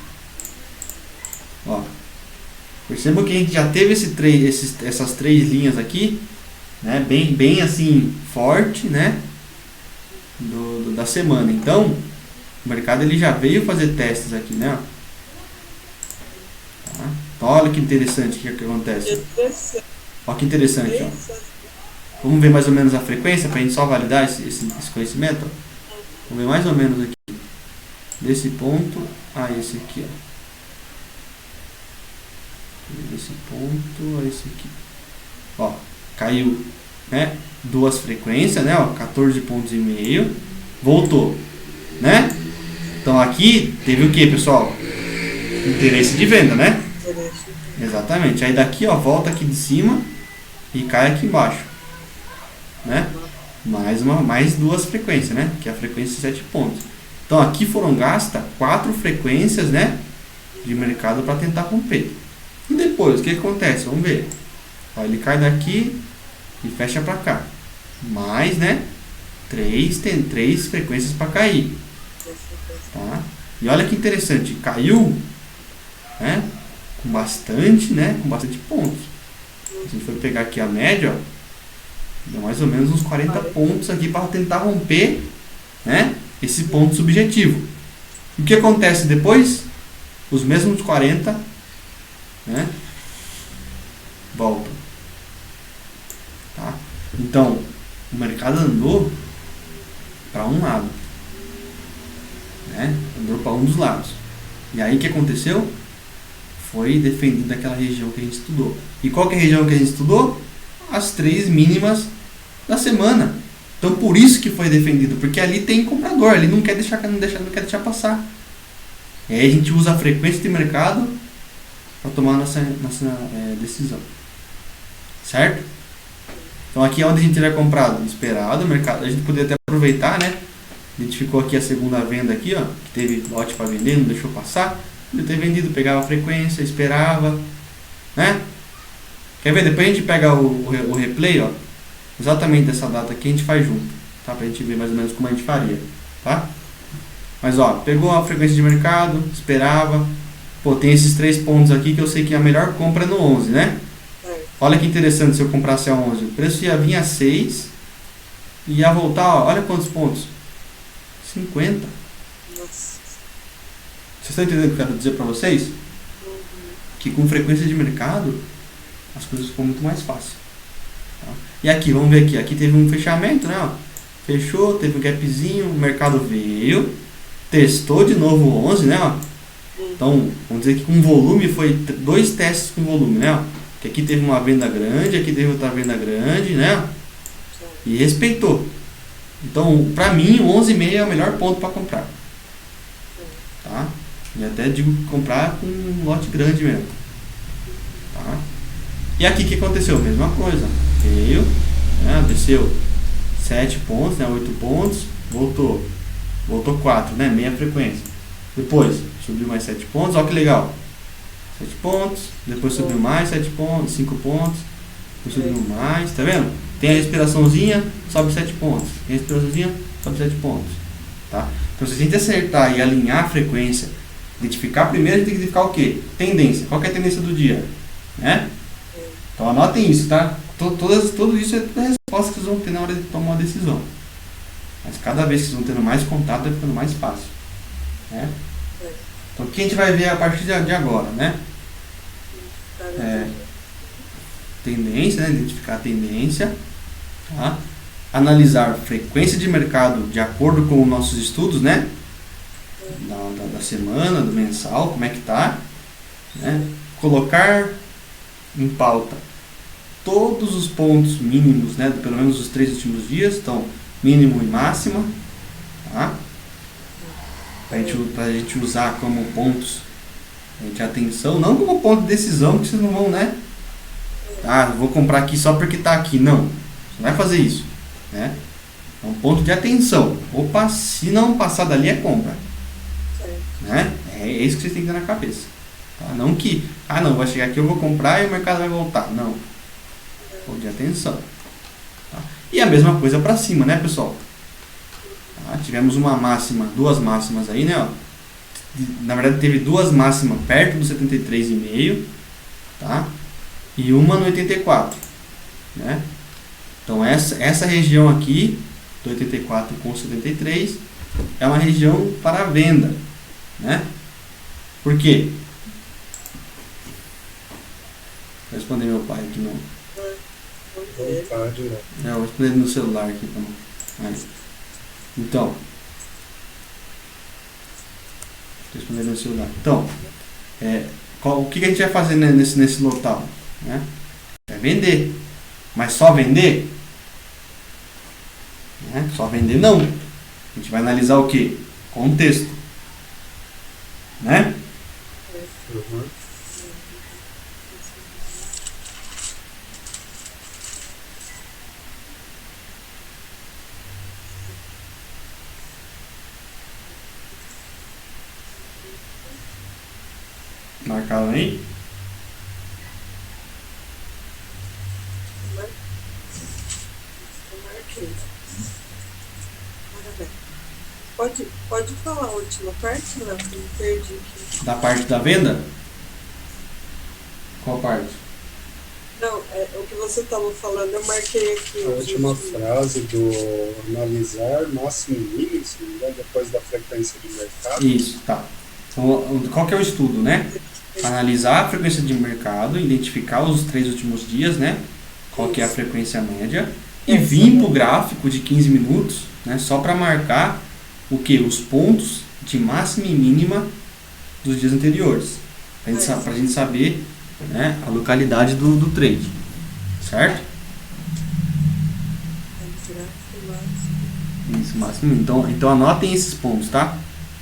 Ó. Percebam que a gente já teve essas 3 linhas aqui, né? Bem assim, forte, né? Da semana. Então, o mercado ele já veio fazer testes aqui, né? Tá? Então, olha que interessante o que acontece. Olha que interessante, ó. Vamos ver mais ou menos a frequência para a gente só validar esse conhecimento. Vamos ver mais ou menos aqui. Desse ponto a esse aqui, ó. Desse ponto a esse aqui. Ó, caiu, né? Duas frequências, né? Ó, 14 pontos e meio. Voltou, né? Então aqui teve o que, pessoal? Interesse de venda, né? Exatamente. Aí daqui, ó, volta aqui de cima e cai aqui embaixo, né? Mais duas frequências, né? Que é a frequência de 7 pontos. Então aqui foram gastas 4 frequências, né? De mercado para tentar romper. E depois, o que acontece? Vamos ver. Ó, ele cai daqui e fecha para cá. Mais, né? Tem 3 frequências para cair. Tá? E olha que interessante. Caiu, né? Com bastante, né? Com bastante pontos. Se a gente for pegar aqui a média, ó, deu mais ou menos uns 40 pontos aqui para tentar romper, né? Esse ponto subjetivo. E o que acontece depois? Os mesmos 40, né? Voltam. Tá? Então, o mercado andou para um lado, né? Andou para um dos lados. E aí o que aconteceu? Foi defendido aquela região que a gente estudou. E qual que é a região que a gente estudou? As 3 mínimas da semana. Então por isso que foi defendido, porque ali tem comprador, ali não quer deixar passar. E aí a gente usa a frequência de mercado para tomar nossa decisão. Certo? Então aqui é onde a gente tiver comprado, esperado, o mercado, a gente poderia até aproveitar, né? Identificou aqui a segunda venda aqui, ó, que teve lote para vender, não deixou passar. Podia ter vendido, pegava a frequência, esperava, né? Quer ver? Depois a gente pega o replay, ó, exatamente dessa data aqui, a gente faz junto, tá? Pra gente ver mais ou menos como a gente faria, tá? Mas ó, pegou a frequência de mercado, esperava. Pô, tem esses 3 pontos aqui que eu sei que a melhor compra é no 11, né? Olha que interessante, se eu comprasse a 11, o preço ia vir a 6 e ia voltar, ó, olha quantos pontos. 50. Nossa. Vocês estão entendendo o que eu quero dizer para vocês? Que com frequência de mercado as coisas ficam muito mais fáceis. Tá? E aqui, vamos ver aqui. Aqui teve um fechamento, né? Ó. Fechou, teve um gapzinho, o mercado veio, testou de novo o 11, né? Ó. Então, vamos dizer que com volume foi 2 testes com volume, né? Ó. Que aqui teve uma venda grande, aqui teve outra venda grande, né? E respeitou. Então, para mim, o 11,5 é o melhor ponto para comprar. Tá? E até digo comprar com um lote grande mesmo. Tá? E aqui o que aconteceu? Mesma coisa. Veio, né? Desceu 7 pontos, né? 8 pontos, voltou. Voltou 4, né? Meia frequência. Depois, subiu mais 7 pontos, olha que legal. 7 pontos, depois subiu mais 7 pontos, 5 pontos, depois subiu mais, tá vendo? Tem a respiraçãozinha, sobe 7 pontos. Tem a respiraçãozinha, sobe 7 pontos. Tá? Então se a gente acertar e alinhar a frequência, identificar primeiro, a gente tem que identificar o quê? Tendência. Qual que é a tendência do dia? Né? Então anotem isso, tá? Tudo isso é a resposta que vocês vão ter na hora de tomar uma decisão. Mas cada vez que vocês vão tendo mais contato, vai ficando mais fácil. Né? Então o que a gente vai ver a partir de agora, né? Tendência, né? Identificar a tendência, tá? Analisar frequência de mercado de acordo com os nossos estudos, né? Da semana, do mensal, como é que tá, né? Colocar em pauta todos os pontos mínimos, né? Pelo menos os 3 últimos dias, então mínimo e máxima, tá? Pra gente usar como pontos de atenção, não como ponto de decisão, que vocês não vão, né? Ah, vou comprar aqui só porque está aqui. Não, você não vai fazer isso, né? É um ponto de atenção. Opa, se não passar dali é compra, né? É isso que vocês têm que ter na cabeça, tá? Não que, não, vai chegar aqui, eu vou comprar e o mercado vai voltar. Não, ponto de atenção, tá? E a mesma coisa para cima, né, pessoal? Tá? Tivemos uma máxima, 2 máximas aí, né? Ó. Na verdade teve 2 máximas perto do 73,5, tá? E uma no 84, né? Então essa região aqui do 84 com 73 é uma região para venda, né? Por quê? Vou responder meu pai aqui não. vontade, né? Eu vou responder no celular aqui. Aí. Então, responder no celular. Então, o que a gente vai fazer nesse lotal? Né? É vender. Mas só vender? Né? Só vender não. A gente vai analisar o quê? Contexto. Né? Uhum. Marcaram aí? Marquei. Pode falar a última parte, não? Eu me perdi aqui. Da parte da venda? Qual parte? Não, o que você estava falando, eu marquei aqui. A última frase do analisar máximo e mínimo, se não me engano, depois da frequência de mercado. Isso, tá. Então, qual que é o estudo, né? Analisar a frequência de mercado, identificar os 3 últimos dias, né? Qual que é a frequência média, e vir para o gráfico de 15 minutos, né? Só para marcar o que? Os pontos de máxima e mínima dos dias anteriores. Para a gente saber, né, a localidade do trade. Certo? Isso, máximo. Então anotem esses pontos, tá?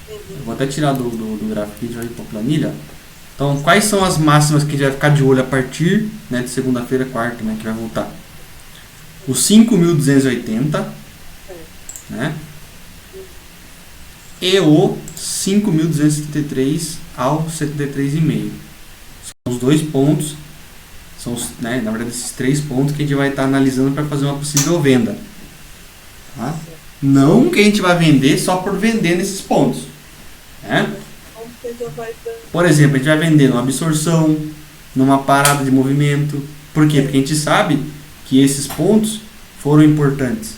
Eu vou até tirar do gráfico aqui, já ir para a planilha. Então, quais são as máximas que a gente vai ficar de olho a partir, né, de segunda-feira, quarta, né, que vai voltar? O 5.280, né? E o 5.273 ao 73,5. São os 2 pontos, são os, né, na verdade esses 3 pontos que a gente vai estar analisando para fazer uma possível venda. Tá? Não que a gente vai vender só por vender nesses pontos. Né? Por exemplo, a gente vai vender numa absorção, numa parada de movimento. Por quê? Porque a gente sabe que esses pontos foram importantes.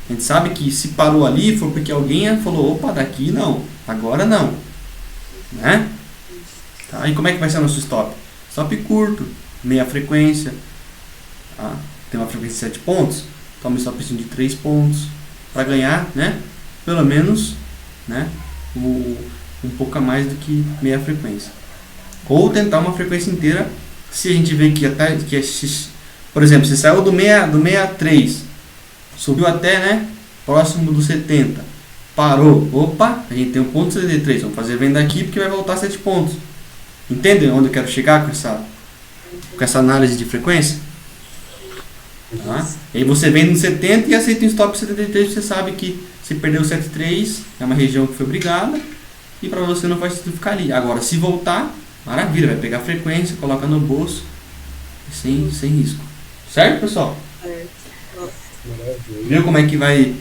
A gente sabe que se parou ali foi porque alguém falou, opa, daqui não, agora não. Né? Tá? E como é que vai ser o nosso stop? Stop curto, meia frequência. Tá? Tem uma frequência de 7 pontos, toma um stop de 3 pontos. Para ganhar, né, pelo menos, né, um pouco a mais do que meia frequência. Ou tentar uma frequência inteira, se a gente vê que até, por exemplo, se saiu do 63, subiu até, né, próximo do 70, parou, opa, a gente tem um ponto 73, vamos fazer venda aqui porque vai voltar 7 pontos. Entendem onde eu quero chegar com essa análise de frequência? Tá? E aí você vende no 70 e aceita um stop 73, você sabe que se perdeu o 73 é uma região que foi brigada e para você não faz sentido ficar ali. Agora, se voltar, maravilha, vai pegar a frequência, coloca no bolso sem risco. Certo, pessoal? Viu como é que vai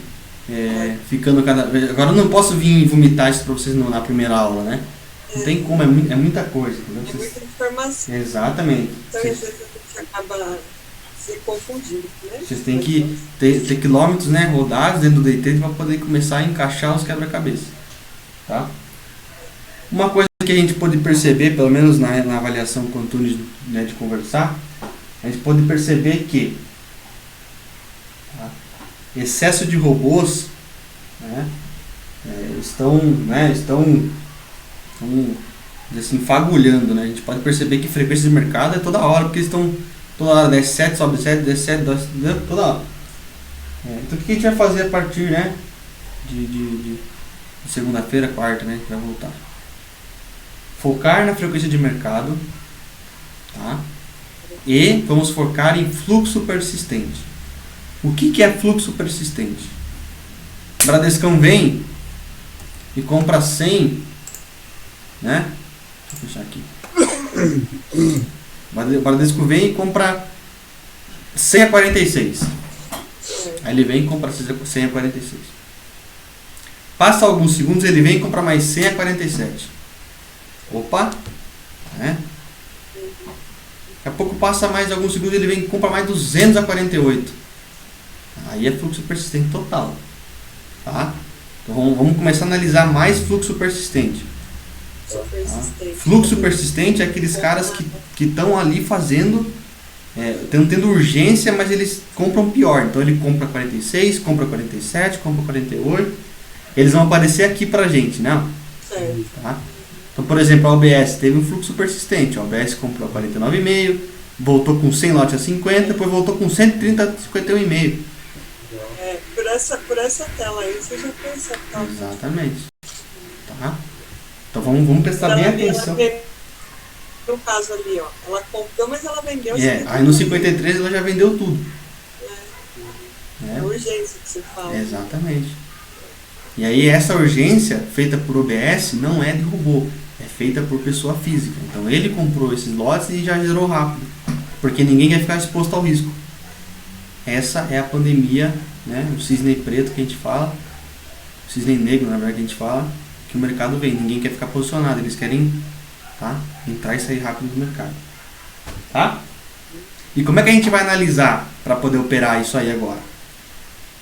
ficando cada vez. Agora eu não posso vir vomitar isso para vocês na primeira aula, né? Não tem como, é muita coisa. Entendeu? É muita informação. Exatamente. Então, às vezes a gente acaba se confundindo, né? Vocês têm que ter quilômetros, né, rodados dentro do day trade para poder começar a encaixar os quebra-cabeça. Tá? Uma coisa que a gente pode perceber, pelo menos na avaliação com o Tunes, né, de conversar, a gente pode perceber que excesso de robôs, né, estão assim, fagulhando, né? A gente pode perceber que frequência de mercado é toda hora, porque eles estão toda hora, desce 7, sobe 7, desce 7, toda hora. Então o que a gente vai fazer a partir, né, de segunda-feira, quarta, né, que vai voltar? Focar na frequência de mercado, tá? E vamos focar em fluxo persistente. O que é fluxo persistente? O Bradescão vem e compra 100, né? Deixa eu fechar aqui. O Bradesco vem e compra 100 a 46. Aí ele vem e compra 100 a 46. Passa alguns segundos, ele vem e compra mais 100 a 47. Opa! Né? Daqui a pouco passa mais alguns segundos, ele vem e compra mais 200 a 48. Aí é fluxo persistente total. Tá? Então vamos começar a analisar mais fluxo persistente. Tá? Fluxo persistente é aqueles caras que estão ali fazendo tendo urgência, mas eles compram pior. Então ele compra 46, compra 47, compra 48. Eles vão aparecer aqui pra gente, né? Tá? Então, por exemplo, a OBS teve um fluxo persistente. A OBS comprou 49,5, voltou com 100 lotes a 50, depois voltou com 130 a 51,5. Por essa tela aí você já pensa. Tá? Exatamente. Tá? Então vamos prestar bem atenção. No caso ali, ó, ela comprou, mas ela vendeu. Aí no 53 ela já vendeu tudo. É urgência que você fala. Exatamente. E aí essa urgência feita por OBS não é de robô, é feita por pessoa física. Então ele comprou esses lotes e já gerou rápido, porque ninguém quer ficar exposto ao risco. Essa é a pandemia, né? O cisne preto que a gente fala, o cisne negro, na verdade, que a gente fala, que o mercado vem. Ninguém quer ficar posicionado, eles querem, tá, entrar e sair rápido do mercado. Tá? E como é que a gente vai analisar para poder operar isso aí agora?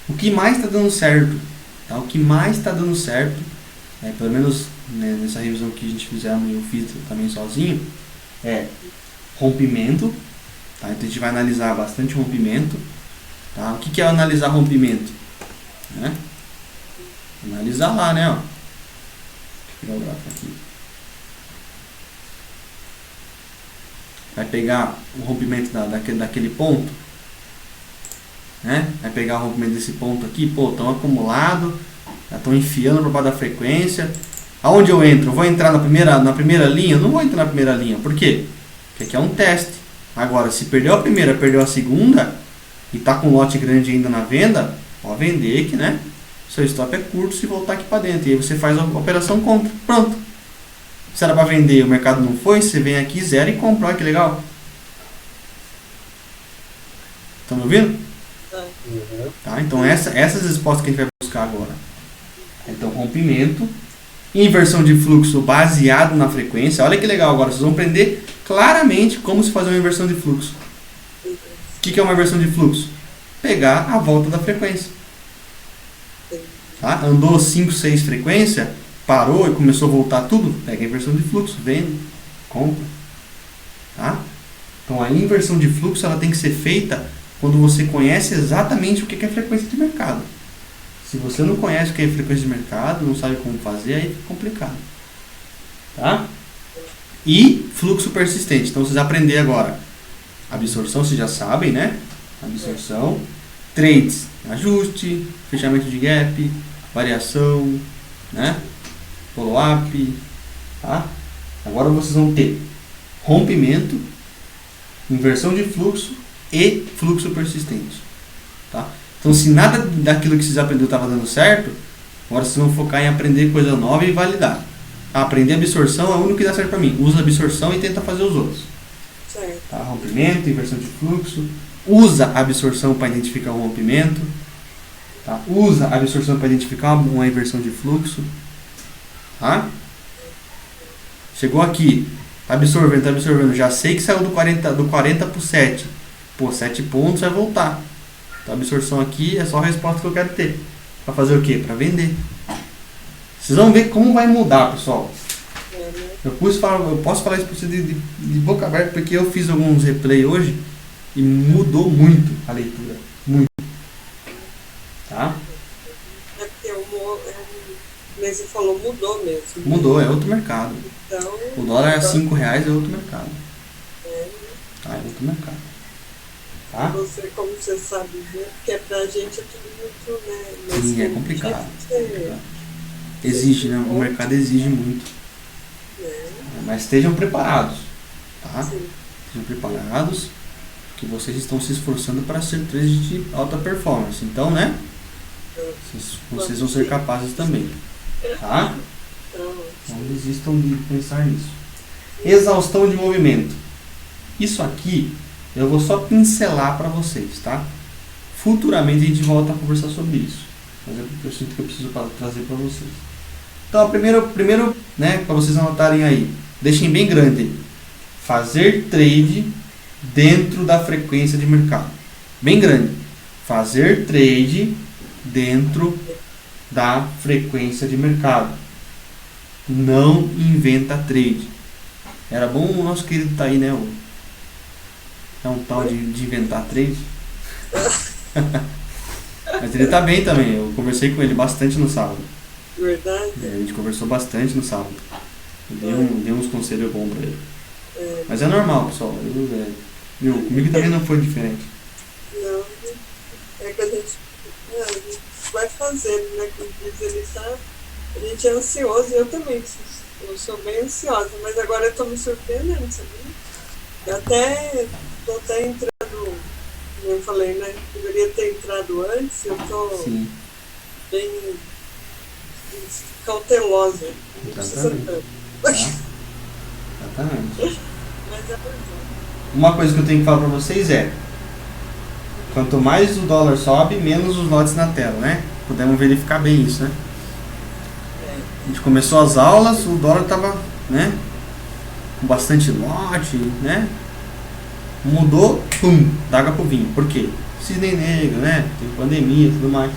O que mais está dando certo? Tá? O que mais está dando certo, pelo menos, né, nessa revisão que a gente fizemos e eu fiz também sozinho, é rompimento. Tá? Então a gente vai analisar bastante rompimento. Tá? O que é analisar rompimento? Né? Analisar lá, né? Ó. Deixa eu pegar o gráfico aqui. Vai pegar o rompimento daquele ponto, né? Vai pegar o rompimento desse ponto aqui, estão acumulados, já estão enfiando para baixo da frequência. Aonde eu entro? Eu vou entrar na primeira linha? Eu não vou entrar na primeira linha. Por quê? Porque aqui é um teste. Agora, se perdeu a primeira, perdeu a segunda e está com um lote grande ainda na venda, pode vender que, né? Seu stop é curto se voltar aqui para dentro. E aí você faz a operação contra. Pronto. Se era para vender, o mercado não foi, você vem aqui, zero e compra. Olha que legal. Estão me ouvindo? Tá? Então essas respostas que a gente vai buscar agora. Então, rompimento, inversão de fluxo baseado na frequência. Olha que legal agora, vocês vão aprender claramente como se fazer uma inversão de fluxo. O que é uma inversão de fluxo? Pegar a volta da frequência. Tá? Andou 5, 6 frequências, parou e começou a voltar tudo, pega a inversão de fluxo, vende, compra. Tá? Então a inversão de fluxo ela tem que ser feita quando você conhece exatamente o que é frequência de mercado. Se você não conhece o que é frequência de mercado, não sabe como fazer, aí fica complicado. Tá? E fluxo persistente. Então vocês aprender agora. Absorção, vocês já sabem, né? Absorção. Trades, ajuste, fechamento de gap, variação, né? Follow-up. Tá? Agora vocês vão ter rompimento, inversão de fluxo e fluxo persistente. Tá? Então, se nada daquilo que vocês aprenderam estava dando certo, agora vocês vão focar em aprender coisa nova e validar. Aprender absorção é o único que dá certo para mim. Usa a absorção e tenta fazer os outros. Certo. Tá? Rompimento, inversão de fluxo. Usa a absorção para identificar um rompimento. Tá? Usa a absorção para identificar uma inversão de fluxo. Tá? Chegou aqui. Tá absorvendo. Já sei que saiu do 40 para o 7. Pô, 7 pontos vai voltar. Então, a absorção aqui é só a resposta que eu quero ter. Para fazer o quê? Para vender. Vocês vão ver como vai mudar, pessoal. Eu posso falar isso para vocês de boca aberta, porque eu fiz alguns replays hoje e mudou muito a leitura. Muito. Tá? É porque você falou, mudou mesmo. Mudou, é outro mercado. Então, o dólar é R$5, é outro mercado. Tá, é outro mercado. Tá? Você, como você sabe, né? Porque pra gente é tudo muito, né? Sim, é complicado. Exige, né? O mercado exige muito. Mas estejam preparados. Tá? Sim. Estejam preparados, que vocês estão se esforçando para ser traders de alta performance. Então, né? Vocês vão ser capazes também. Tá? Não desistam de pensar nisso. Exaustão de movimento. Isso aqui eu vou só pincelar para vocês, tá? Futuramente a gente volta a conversar sobre isso. Mas eu sinto que eu preciso trazer para vocês. Então, primeiro, né, para vocês anotarem aí, deixem bem grande. Fazer trade dentro da frequência de mercado. Bem grande. Fazer trade dentro da frequência de mercado. Não inventa trade. Era bom o nosso querido tá aí, né? É um tal de inventar trade. Mas ele tá bem também. Eu conversei com ele bastante no sábado. Verdade? A gente conversou bastante no sábado. Dei uns conselhos bons pra ele. Mas é normal, pessoal. Comigo também não foi diferente. Não, é que a gente vai fazendo, né? Como diz, a gente é ansioso, e eu também sou bem ansiosa, mas agora eu tô me surpreendendo, sabia? Eu tô até entrando, como eu falei, né? Deveria ter entrado antes, eu tô bem cautelosa. Não precisa tanto. Exatamente. Mas é verdade. Uma coisa que eu tenho que falar pra vocês quanto mais o dólar sobe, menos os lotes na tela, né? Podemos verificar bem isso, né? A gente começou as aulas, o dólar tava, né? Com bastante lote, né? Mudou, pum, da água pro vinho. Por quê? Cisne negro, né? Tem pandemia e tudo mais.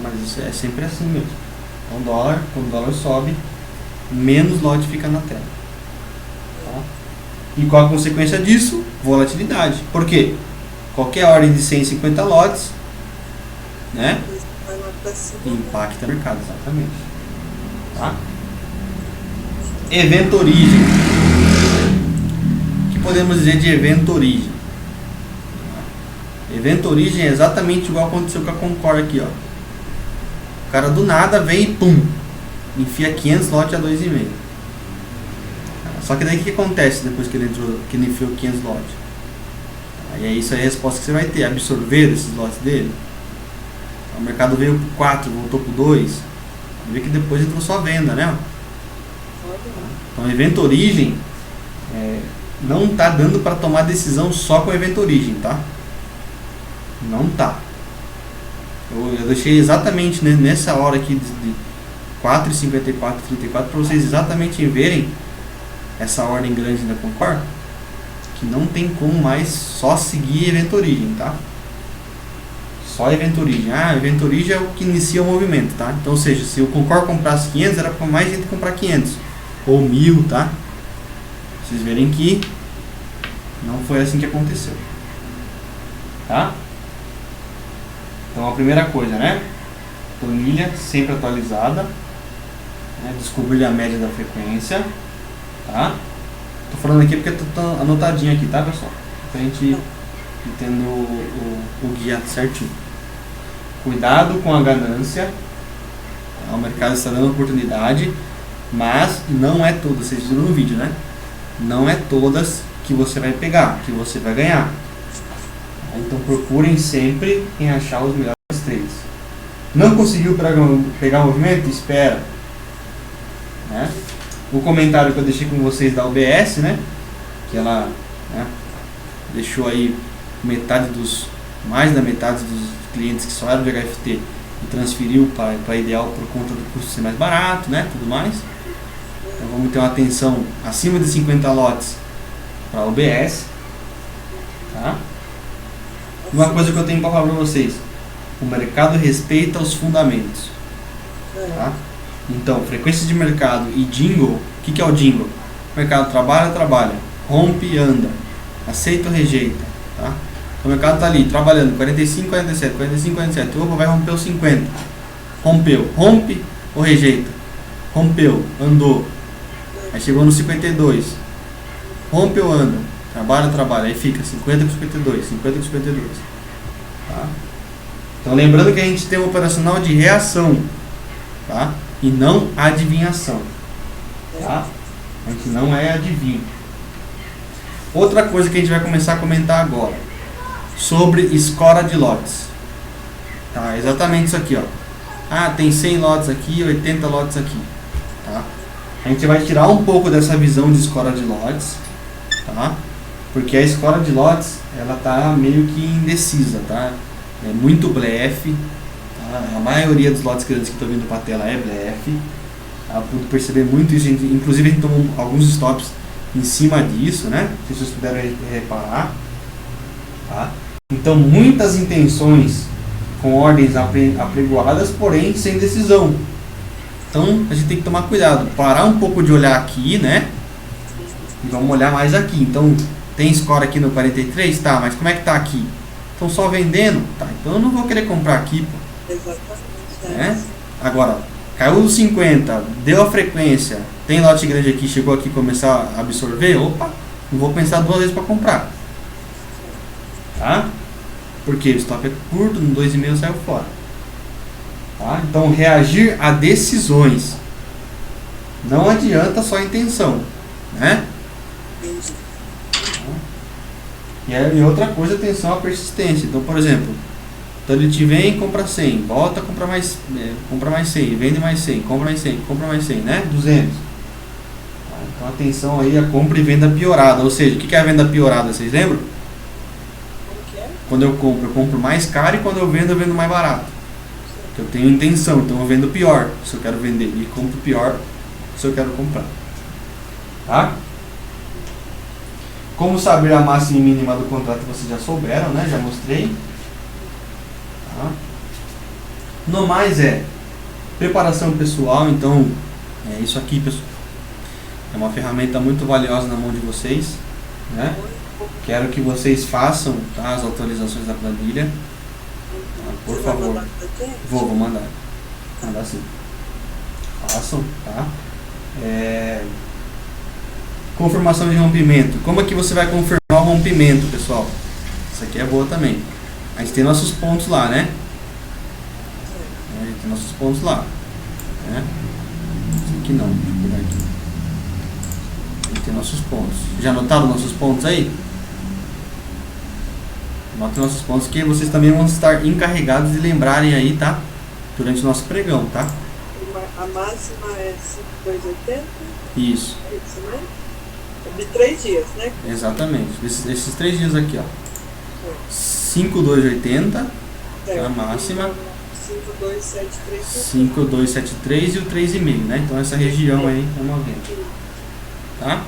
Mas isso é sempre assim mesmo. Então quando o dólar sobe, menos lote fica na tela. Tá? E qual a consequência disso? Volatilidade. Por quê? Qualquer ordem de 150 lotes, né? Impacta o mercado, exatamente. Tá? Evento origem. O que podemos dizer de evento origem? Evento origem é exatamente igual aconteceu com a Concor aqui, ó. O cara do nada vem e pum, enfia 500 lotes a 2,5. Só que daí o que acontece depois que ele enfiou 500 lotes? Aí é isso aí a resposta que você vai ter, absorver esses lotes dele. O mercado veio por 4, voltou por 2. Vê que depois entrou só venda, né? Então evento origem não tá dando para tomar decisão só com evento origem, tá? Não tá. Eu deixei exatamente nessa hora aqui de 4,54, 34 para vocês exatamente verem essa ordem grande da Concor, que não tem como mais só seguir evento origem, tá? Só evento origem. Evento origem é o que inicia o movimento, tá? Então, ou seja, se o Concor comprasse 500, era para mais gente comprar 500 ou 1000, tá? Vocês verem que não foi assim que aconteceu, tá? Então, a primeira coisa, né? Planilha sempre atualizada, né? Descobrir a média da frequência, tá? Tô falando aqui porque tô anotadinho aqui, tá, pessoal? Pra gente ir tendo o guia certinho. Cuidado com a ganância. O mercado está dando oportunidade, mas não é todas, vocês viram no vídeo, né? Não é todas que você vai pegar, que você vai ganhar. Então procurem sempre em achar os melhores trades. Não conseguiu pegar o movimento? Espera, né? O comentário que eu deixei com vocês da UBS, né? Que ela, né, deixou aí mais da metade dos clientes que só eram de HFT e transferiu para Ideal por conta do custo ser mais barato, né? Tudo mais. Então vamos ter uma atenção acima de 50 lotes para UBS, tá? Uma coisa que eu tenho para falar para vocês: o mercado respeita os fundamentos, tá? Então, frequência de mercado e jingle. O que é o jingle? O mercado trabalha, rompe, anda, aceita ou rejeita, tá? O mercado está ali trabalhando 45, 47, 45, 47. Opa, vai romper os 50. Rompeu, rompe ou rejeita? Rompeu, andou. Aí chegou no 52. Rompe ou anda? Trabalha. Aí fica 50 com 52, 50 com 52. Tá? Então lembrando que a gente tem um operacional de reação, tá? E não adivinhação, tá? A gente não é adivinho. Outra coisa que a gente vai começar a comentar agora, sobre escora de lotes, tá? Exatamente isso aqui, ó. Tem 100 lotes aqui, 80 lotes aqui, tá? A gente vai tirar um pouco dessa visão de escora de lotes, tá? Porque a escora de lotes, ela tá meio que indecisa, tá? É muito blefe, tá? A maioria dos lotes grandes que estão vindo para a tela é blefe, tá? Pude perceber muito isso, inclusive a gente tomou alguns stops em cima disso, né? Se vocês puderem reparar, tá? Então muitas intenções com ordens apregoadas, porém sem decisão. Então a gente tem que tomar cuidado, parar um pouco de olhar aqui, né? E vamos olhar mais aqui. Então Tem score aqui no 43? Tá, mas como é que tá aqui? Estão só vendendo? Tá, então eu não vou querer comprar aqui, pô. Exatamente. Agora, caiu os 50, deu a frequência, tem lote grande aqui, chegou aqui começar a absorver, opa, não vou pensar 2 vezes para comprar. Tá? Porque o stop é curto, no 2,5 saiu fora. Tá? Então, reagir a decisões. Não adianta só a intenção, né? E outra coisa, atenção à persistência. Então, por exemplo, então ele te vem e compra 100, volta, compra mais 100, vende mais 100, compra mais 100, compra mais 100, né? 200. Então, atenção aí a compra e venda piorada. Ou seja, o que é a venda piorada? Vocês lembram? Quando eu compro mais caro, e quando eu vendo mais barato. Eu tenho intenção, então eu vendo pior se eu quero vender e compro pior se eu quero comprar. Tá? Como saber a máxima e mínima do contrato, vocês já souberam, né? Já mostrei. Tá? No mais preparação pessoal. Então é isso aqui, pessoal. É uma ferramenta muito valiosa na mão de vocês, né? Quero que vocês façam, tá, as atualizações da planilha, tá? Por favor. Vou mandar sim. Façam, tá? Confirmação de rompimento. Como é que você vai confirmar o rompimento, pessoal? Isso aqui é boa também. A gente tem nossos pontos lá, né? A gente tem nossos pontos lá, né? Isso aqui não, deixa eu pegar aqui. A gente tem nossos pontos. Já anotaram nossos pontos aí? Anotem nossos pontos que vocês também vão estar encarregados de lembrarem aí, tá? Durante o nosso pregão, tá? A máxima é 5,280? Isso. É isso, né? De 3 dias, né? Exatamente. Esses 3 dias aqui, ó. 5,280 é a máxima. 5,273 e o 3,5, né? Então essa região aí é uma venda. Tá?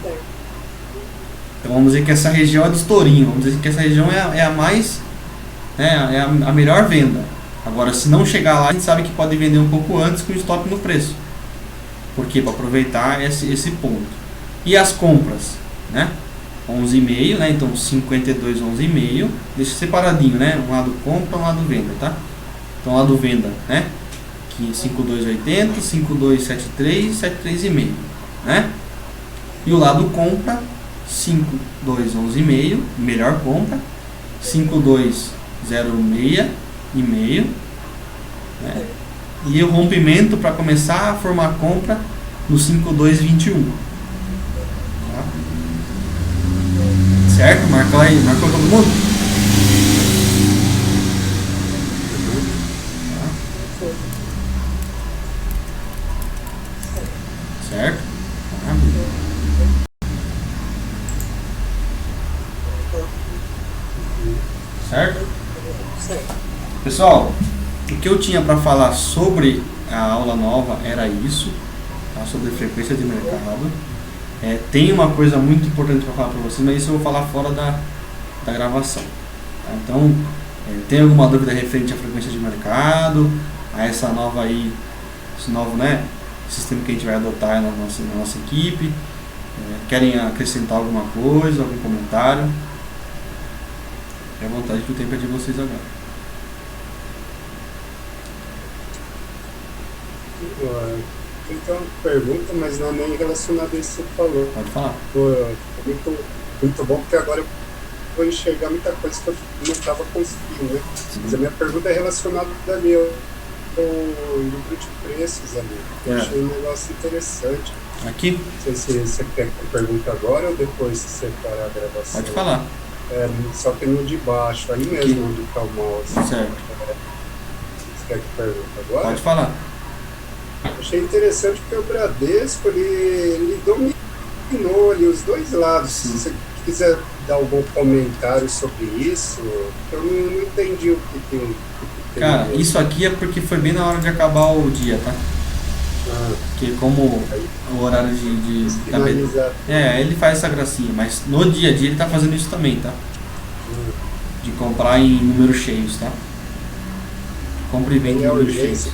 Então vamos dizer que essa região é do estourinho. Vamos dizer que essa região é a mais, é a melhor venda. Agora, se não chegar lá, a gente sabe que pode vender um pouco antes com stop no preço. Por quê? Para aproveitar esse ponto. E as compras, né? 11,5, né? Então 52, 11,5. Deixa separadinho, né? Um lado compra, um lado venda, tá? Então lado venda, né? Que 5,280, 5,273, 73,5, né? E o lado compra 5,211,5, melhor compra, 5,206 e meio, né? E o rompimento para começar a formar a compra no 5,221. Tá? Certo? Marcou aí, marcou todo mundo? Tá? Certo? Tá. Certo? Pessoal, o que eu tinha para falar sobre a aula nova era isso, tá? Sobre frequência de mercado. Tem uma coisa muito importante para falar para vocês, mas isso eu vou falar fora da gravação. Tá? Então, tem alguma dúvida referente à frequência de mercado, a essa nova aí, esse novo, né, sistema que a gente vai adotar na nossa equipe? Querem acrescentar alguma coisa, algum comentário? Fique à vontade, que o tempo é de vocês agora. Então, pergunta, mas não é nem relacionada a isso que você falou. Pode falar. Muito bom, porque agora eu vou enxergar muita coisa que eu não estava conseguindo, né? Mas a minha pergunta é relacionada ali ao livro de preços ali. Eu achei um negócio interessante. Aqui? Não sei se você quer que eu pergunte agora ou depois, se separar a gravação. Pode falar. Só que no de baixo, ali mesmo onde está o mouse. Certo. Você quer que eu pergunte agora? Pode falar. Achei interessante porque o Bradesco ele dominou ali os dois lados. Sim. Se você quiser dar algum comentário sobre isso, eu não entendi o que tem. Cara, isso aqui é porque foi bem na hora de acabar o dia, tá? Porque como o horário de ele faz essa gracinha, mas no dia a dia ele tá fazendo isso também, tá? De comprar em números cheios, tá? Compra e vende em números cheios.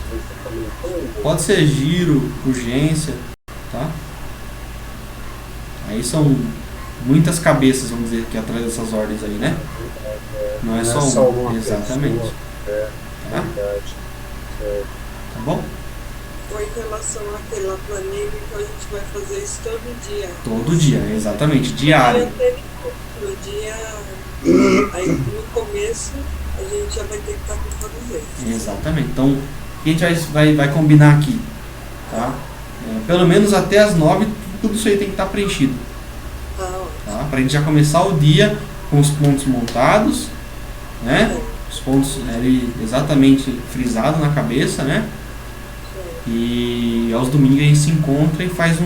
Pode ser giro, urgência, tá? Aí são muitas cabeças, vamos dizer, que atrás dessas ordens aí, né? Não é só uma. Exatamente. Tá? Tá bom? Ou em relação àquela planilha, então a gente vai fazer isso todo dia. Todo dia, exatamente, diário. No dia, aí no começo, a gente já vai ter que estar com todos eles. Exatamente. Então, o que a gente vai combinar aqui? Tá? Pelo menos até as 9, tudo isso aí tem que estar preenchido. Tá? Para a gente já começar o dia com os pontos montados, né? Os pontos ali exatamente frisados na cabeça, né? E aos domingos a gente se encontra e faz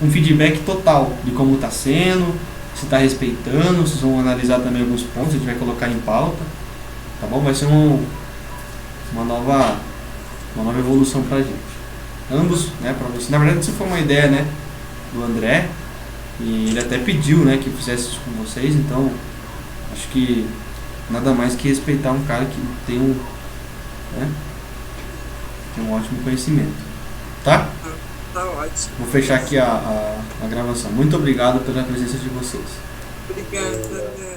um feedback total de como está sendo, se está respeitando. Vocês vão analisar também alguns pontos, a gente vai colocar em pauta, tá bom? Vai ser uma nova evolução pra gente. Ambos, né, para você. Na verdade, isso foi uma ideia, né, do André, e ele até pediu, né, que fizesse isso com vocês, então acho que nada mais que respeitar um cara que tem um ótimo conhecimento. Tá? Tá ótimo. Vou fechar aqui a gravação. Muito obrigado pela presença de vocês. Obrigada, André.